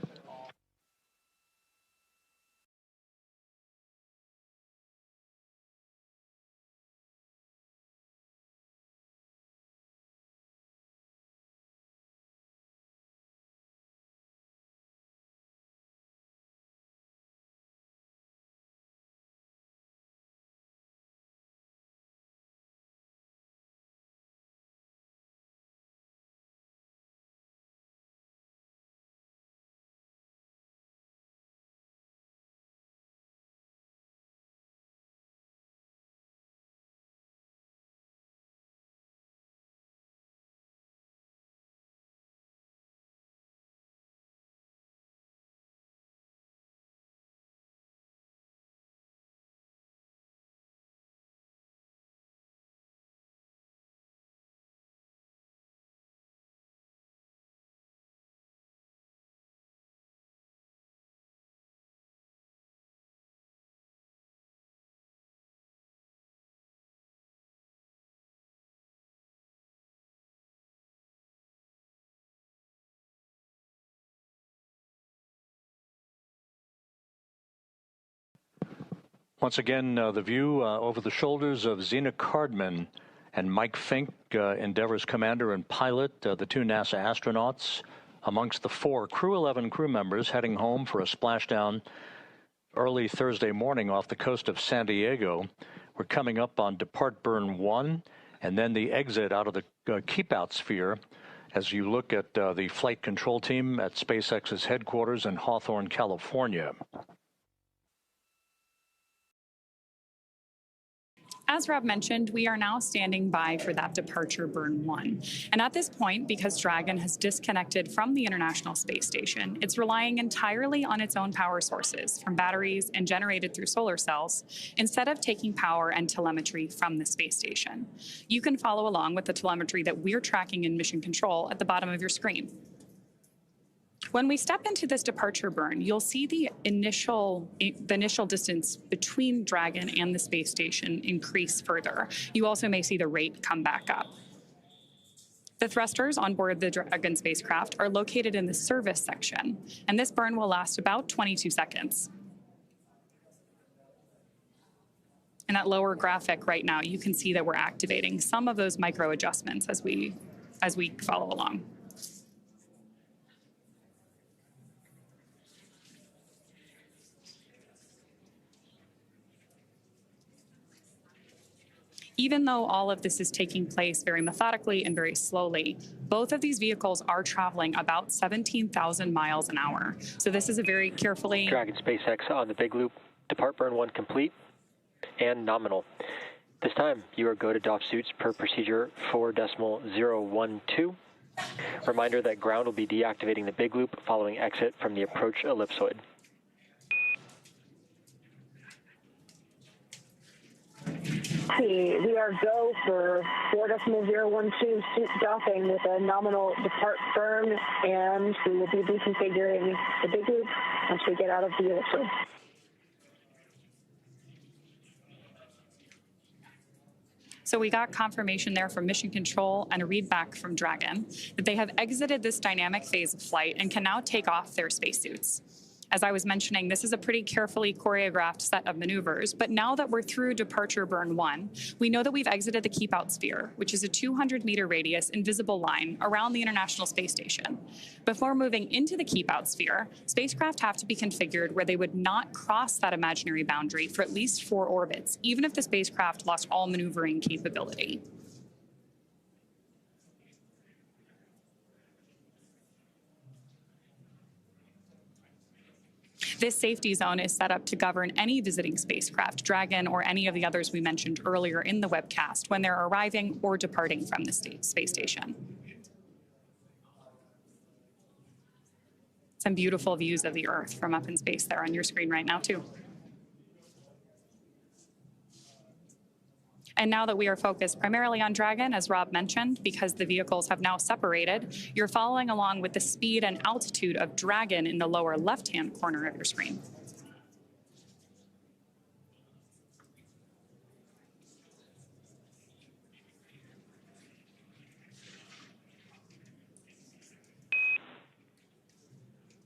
Once again, the view over the shoulders of Zena Cardman and Mike Fink, Endeavour's commander and pilot, the two NASA astronauts, amongst the 4 Crew 11 crew members heading home for a splashdown early Thursday morning off the coast of San Diego. We're coming up on Depart Burn 1 and then the exit out of the keep-out sphere as you look at the flight control team at SpaceX's headquarters in Hawthorne, California. As Rob mentioned, we are now standing by for that departure burn 1. And at this point, because Dragon has disconnected from the International Space Station, it's relying entirely on its own power sources from batteries and generated through solar cells, instead of taking power and telemetry from the space station. You can follow along with the telemetry that we're tracking in Mission Control at the bottom of your screen. When we step into this departure burn, you'll see the initial distance between Dragon and the space station increase further. You also may see the rate come back up. The thrusters on board the Dragon spacecraft are located in the service section, and this burn will last about 22 seconds. In that lower graphic right now, you can see that we're activating some of those micro adjustments as we follow along. Even though all of this is taking place very methodically and very slowly, both of these vehicles are traveling about 17,000 miles an hour. So this is a very carefully... Dragon SpaceX on the big loop. Depart burn 1 complete and nominal. This time, you are go to DOF suits per procedure 4.012. Reminder that ground will be deactivating the big loop following exit from the approach ellipsoid. We are go for 4.012 suit docking with a nominal depart burn, and we will be reconfiguring the big loop once we get out of the ellipsoid. So we got confirmation there from Mission Control and a read back from Dragon that they have exited this dynamic phase of flight and can now take off their spacesuits. As I was mentioning, this is a pretty carefully choreographed set of maneuvers, but now that we're through departure burn 1, we know that we've exited the keep out sphere, which is a 200-meter radius invisible line around the International Space Station. Before moving into the keep out sphere, spacecraft have to be configured where they would not cross that imaginary boundary for at least 4 orbits, even if the spacecraft lost all maneuvering capability. This safety zone is set up to govern any visiting spacecraft, Dragon or any of the others we mentioned earlier in the webcast, when they're arriving or departing from the space station. Some beautiful views of the Earth from up in space there on your screen right now, too. And now that we are focused primarily on Dragon, as Rob mentioned, because the vehicles have now separated, you're following along with the speed and altitude of Dragon in the lower left-hand corner of your screen.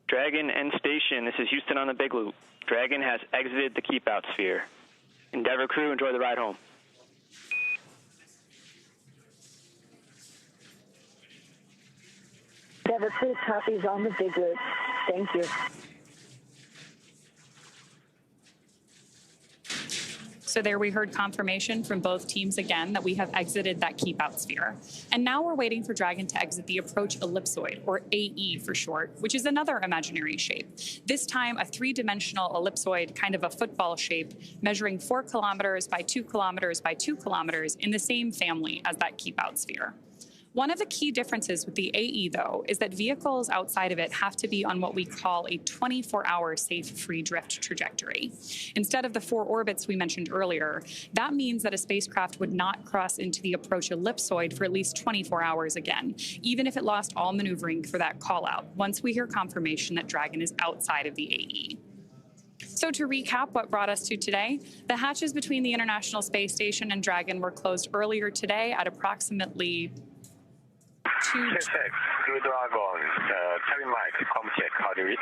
Dragon end station, this is Houston on the big loop. Dragon has exited the keep out sphere. Endeavour crew, enjoy the ride home. Endeavour crew copies on the big loop. Thank you. So there we heard confirmation from both teams again that we have exited that keep out sphere. And now we're waiting for Dragon to exit the approach ellipsoid, or AE for short, which is another imaginary shape. This time a 3-dimensional ellipsoid, kind of a football shape, measuring 4 kilometers by 2 kilometers by 2 kilometers in the same family as that keep out sphere. One of the key differences with the AE, though, is that vehicles outside of it have to be on what we call a 24-hour safe free drift trajectory. Instead of the 4 orbits we mentioned earlier, that means that a spacecraft would not cross into the approach ellipsoid for at least 24 hours again, even if it lost all maneuvering for that call-out, once we hear confirmation that Dragon is outside of the AE. So to recap what brought us to today, the hatches between the International Space Station and Dragon were closed earlier today at approximately SpaceX Crew Dragon, cabin mic, com check, how do you read?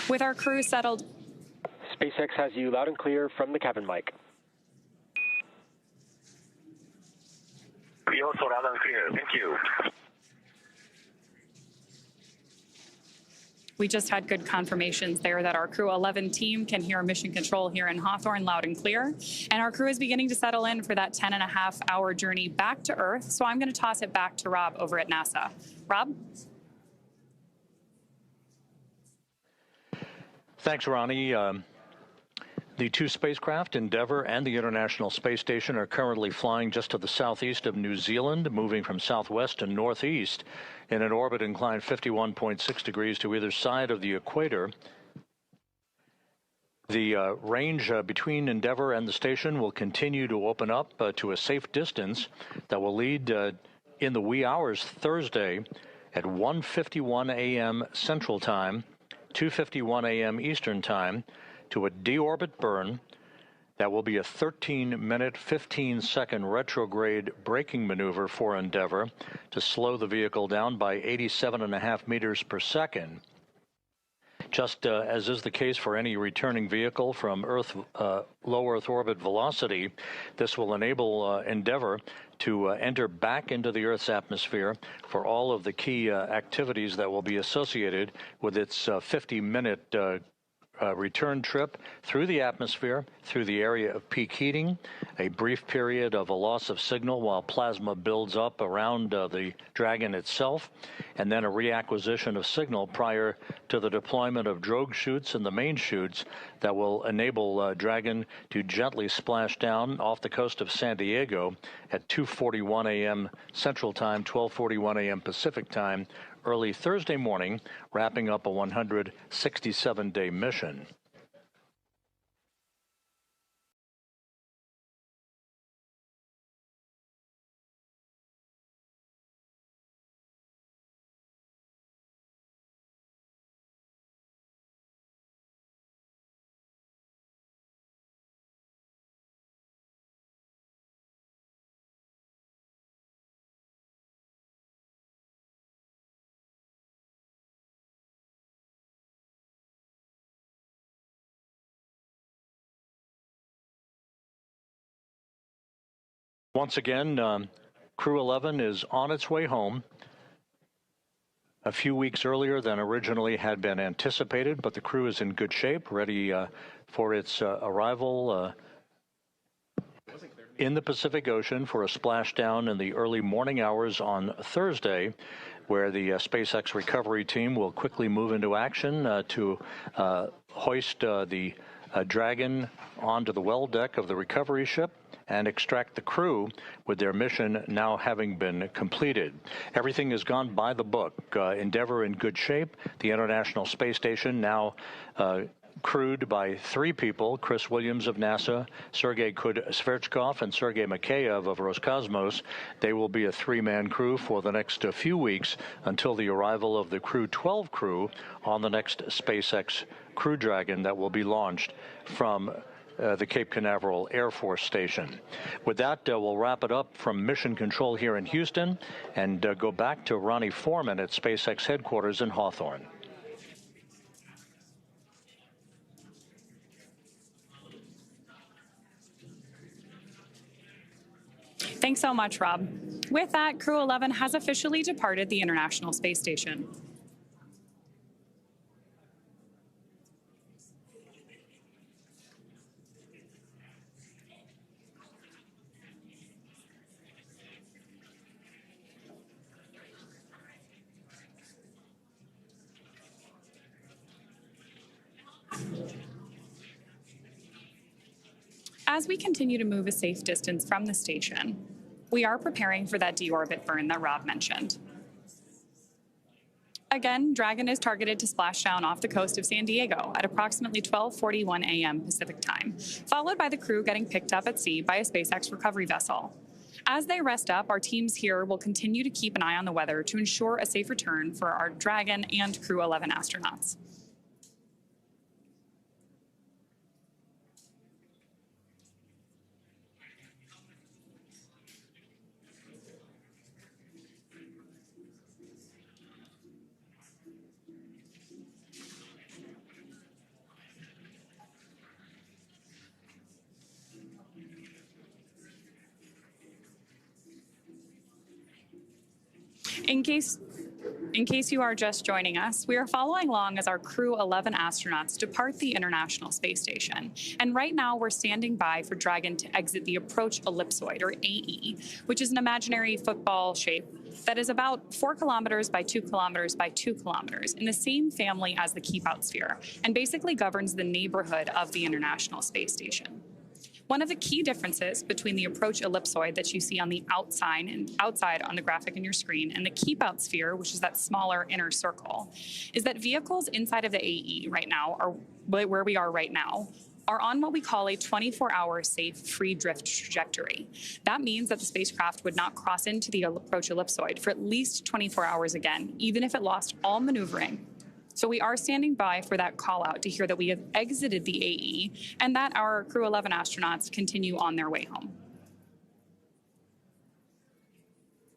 With our crew settled. SpaceX has you loud and clear from the cabin mic. We also loud and clear, thank you. We just had good confirmations there that our Crew 11 team can hear Mission Control here in Hawthorne loud and clear. And our crew is beginning to settle in for that 10.5-hour journey back to Earth. So I'm going to toss it back to Rob over at NASA. Rob? Thanks, Ronnie. The 2 spacecraft, Endeavour and the International Space Station, are currently flying just to the southeast of New Zealand, moving from southwest to northeast in an orbit inclined 51.6 degrees to either side of the equator. The range between Endeavour and the station will continue to open up to a safe distance that will lead in the wee hours Thursday at 1:51 a.m. Central Time, 2:51 a.m. Eastern Time, to a deorbit burn that will be a 13-minute, 15-second retrograde braking maneuver for Endeavour to slow the vehicle down by 87.5 meters per second. Just as is the case for any returning vehicle from low Earth orbit velocity, this will enable Endeavour to enter back into the Earth's atmosphere for all of the key activities that will be associated with its 50-minute return trip through the atmosphere, through the area of peak heating, a brief period of a loss of signal while plasma builds up around the Dragon itself, and then a reacquisition of signal prior to the deployment of drogue chutes and the main chutes that will enable Dragon to gently splash down off the coast of San Diego at 2:41 a.m. Central Time, 12:41 a.m. Pacific Time, early Thursday morning, wrapping up a 167-day mission. Once again, Crew 11 is on its way home a few weeks earlier than originally had been anticipated, but the crew is in good shape, ready for its arrival in the Pacific Ocean for a splashdown in the early morning hours on Thursday, where the SpaceX recovery team will quickly move into action to hoist the Dragon onto the well deck of the recovery ship and extract the crew, with their mission now having been completed. Everything has gone by the book. Endeavour in good shape. The International Space Station now crewed by 3 people, Chris Williams of NASA, Sergei Sverchkov, and Sergei Mikheyev of Roscosmos. They will be a 3-man crew for the next few weeks until the arrival of the Crew 12 crew on the next SpaceX Crew Dragon that will be launched from the Cape Canaveral Air Force Station. With that, we'll wrap it up from Mission Control here in Houston and go back to Ronnie Foreman at SpaceX headquarters in Hawthorne. Thanks so much, Rob. With that, Crew 11 has officially departed the International Space Station. As we continue to move a safe distance from the station, we are preparing for that deorbit burn that Rob mentioned. Again, Dragon is targeted to splash down off the coast of San Diego at approximately 12:41 a.m. Pacific Time, followed by the crew getting picked up at sea by a SpaceX recovery vessel. As they rest up, our teams here will continue to keep an eye on the weather to ensure a safe return for our Dragon and Crew 11 astronauts. In case you are just joining us, we are following along as our Crew 11 astronauts depart the International Space Station. And right now we're standing by for Dragon to exit the approach ellipsoid, or AE, which is an imaginary football shape that is about 4 kilometers by 2 kilometers by 2 kilometers in the same family as the keep-out sphere, and basically governs the neighborhood of the International Space Station. One of the key differences between the approach ellipsoid that you see on the outside on the graphic on your screen and the keep-out sphere, which is that smaller inner circle, is that vehicles inside of the AE right now, or where we are right now, are on what we call a 24-hour safe free drift trajectory. That means that the spacecraft would not cross into the approach ellipsoid for at least 24 hours again, even if it lost all maneuvering. So we are standing by for that call out to hear that we have exited the AE and that our Crew 11 astronauts continue on their way home.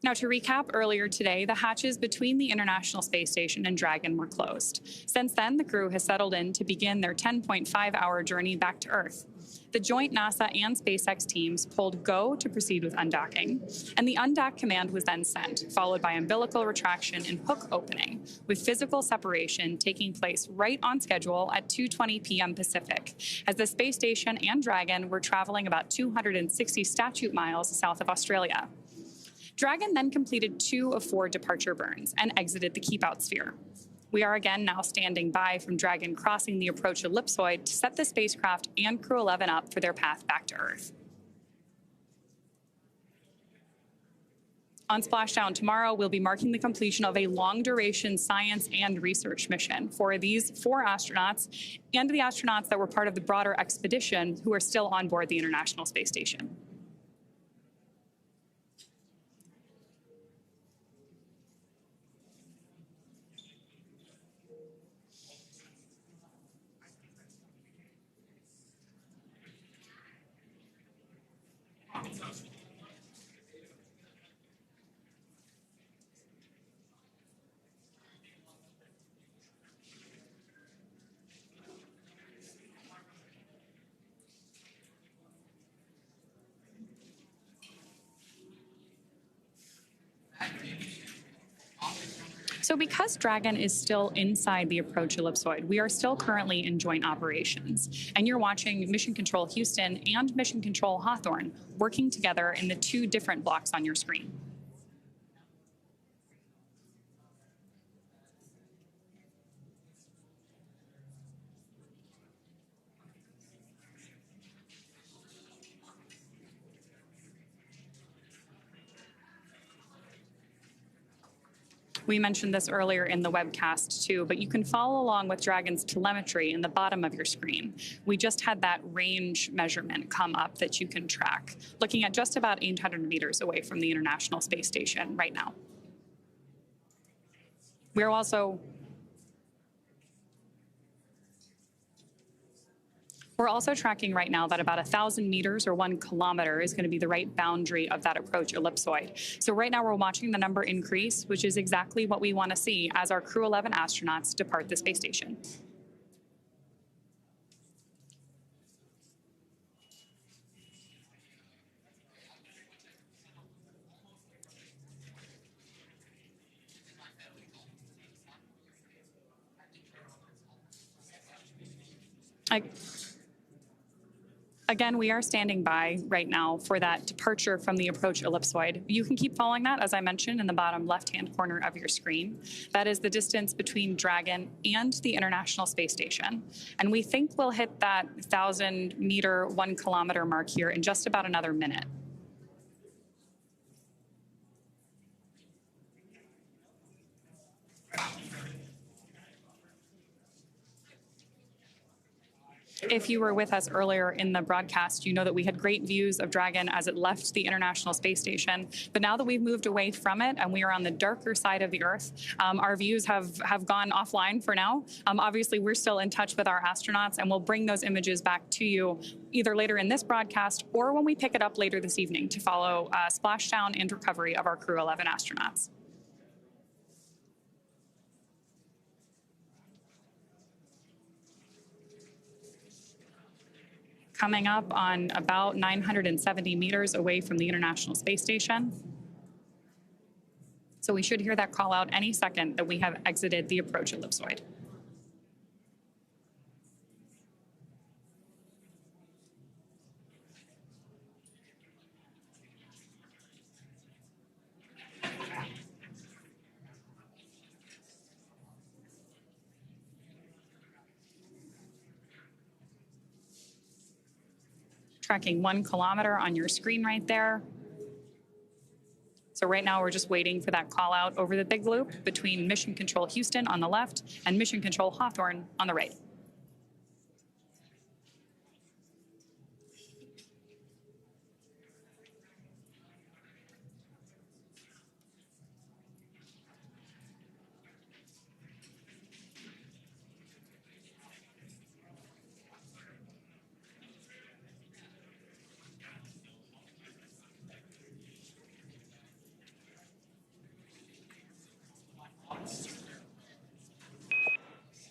Now, to recap, earlier today, the hatches between the International Space Station and Dragon were closed. Since then, the crew has settled in to begin their 10.5-hour journey back to Earth. The joint NASA and SpaceX teams pulled go to proceed with undocking, and the undock command was then sent, followed by umbilical retraction and hook opening, with physical separation taking place right on schedule at 2:20 p.m. Pacific, as the space station and Dragon were traveling about 260 statute miles south of Australia. Dragon then completed 2 of 4 departure burns and exited the keep-out sphere. We are again now standing by from Dragon crossing the approach ellipsoid to set the spacecraft and Crew 11 up for their path back to Earth. On splashdown tomorrow, we'll be marking the completion of a long-duration science and research mission for these 4 astronauts and the astronauts that were part of the broader expedition who are still on board the International Space Station. So because Dragon is still inside the approach ellipsoid, we are still currently in joint operations. And you're watching Mission Control Houston and Mission Control Hawthorne working together in the 2 different blocks on your screen. We mentioned this earlier in the webcast too, but you can follow along with Dragon's telemetry in the bottom of your screen. We just had that range measurement come up that you can track, looking at just about 800 meters away from the International Space Station right now. We're also tracking right now that about 1,000 meters or 1 kilometer is going to be the right boundary of that approach ellipsoid. So right now we're watching the number increase, which is exactly what we want to see as our Crew 11 astronauts depart the space station. Again, we are standing by right now for that departure from the approach ellipsoid. You can keep following that, as I mentioned, in the bottom left-hand corner of your screen. That is the distance between Dragon and the International Space Station. And we think we'll hit that 1,000-meter, 1-kilometer mark here in just about another minute. If you were with us earlier in the broadcast, you know that we had great views of Dragon as it left the International Space Station. But now that we've moved away from it and we are on the darker side of the Earth, our views have gone offline for now. Obviously, we're still in touch with our astronauts, and we'll bring those images back to you either later in this broadcast or when we pick it up later this evening to follow splashdown and recovery of our Crew 11 astronauts. Coming up on about 970 meters away from the International Space Station. So we should hear that call out any second that we have exited the approach ellipsoid. Tracking 1 kilometer on your screen right there. So right now we're just waiting for that call out over the big loop between Mission Control Houston on the left and Mission Control Hawthorne on the right.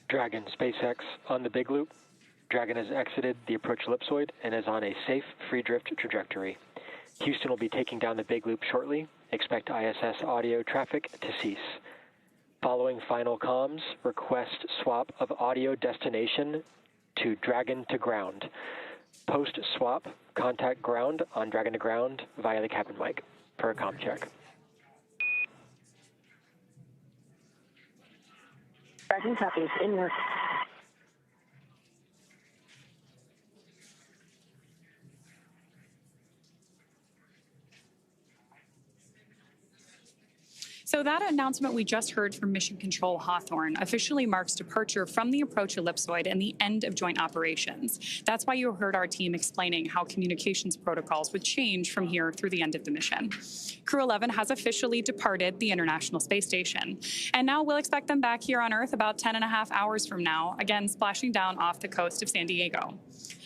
Dragon SpaceX on the big loop. Dragon has exited the approach ellipsoid and is on a safe free drift trajectory. Houston will be taking down the big loop shortly. Expect ISS audio traffic to cease. Following final comms, request swap of audio destination to Dragon to ground. Post swap, contact ground on Dragon to ground via the cabin mic for a comm check. Dragon copies, in work. So that announcement we just heard from Mission Control Hawthorne officially marks departure from the approach ellipsoid and the end of joint operations. That's why you heard our team explaining how communications protocols would change from here through the end of the mission. Crew 11 has officially departed the International Space Station. And now we'll expect them back here on Earth about 10.5 hours from now, again splashing down off the coast of San Diego.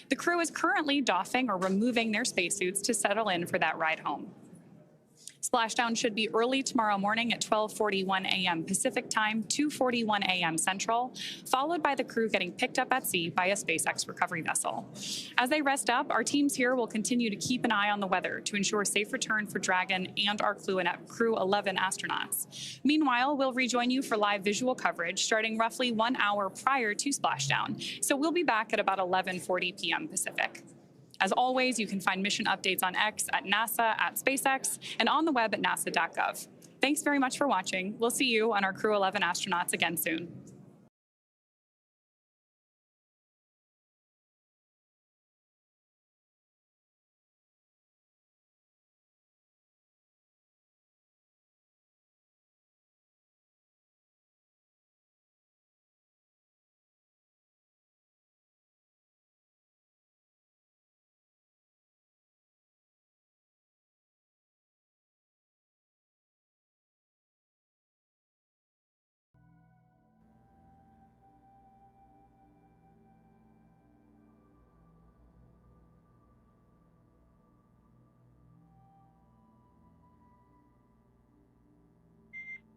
The crew is currently doffing or removing their spacesuits to settle in for that ride home. Splashdown should be early tomorrow morning at 12:41 a.m. Pacific Time, 2:41 a.m. Central, followed by the crew getting picked up at sea by a SpaceX recovery vessel. As they rest up, our teams here will continue to keep an eye on the weather to ensure safe return for Dragon and our Crew 11 astronauts. Meanwhile, we'll rejoin you for live visual coverage starting roughly 1 hour prior to splashdown, so we'll be back at about 11:40 p.m. Pacific. As always, you can find mission updates on X at NASA, at SpaceX, and on the web at nasa.gov. Thanks very much for watching. We'll see you on our Crew 11 astronauts again soon.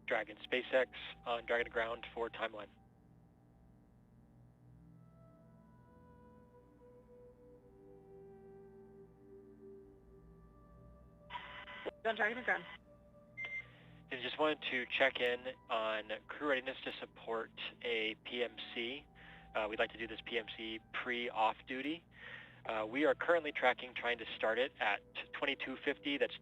Dragon SpaceX on Dragon to ground for timeline. On Dragon to ground. And just wanted to check in on crew readiness to support a PMC. We'd like to do this PMC pre-off duty. We are currently trying to start it at 2250, that's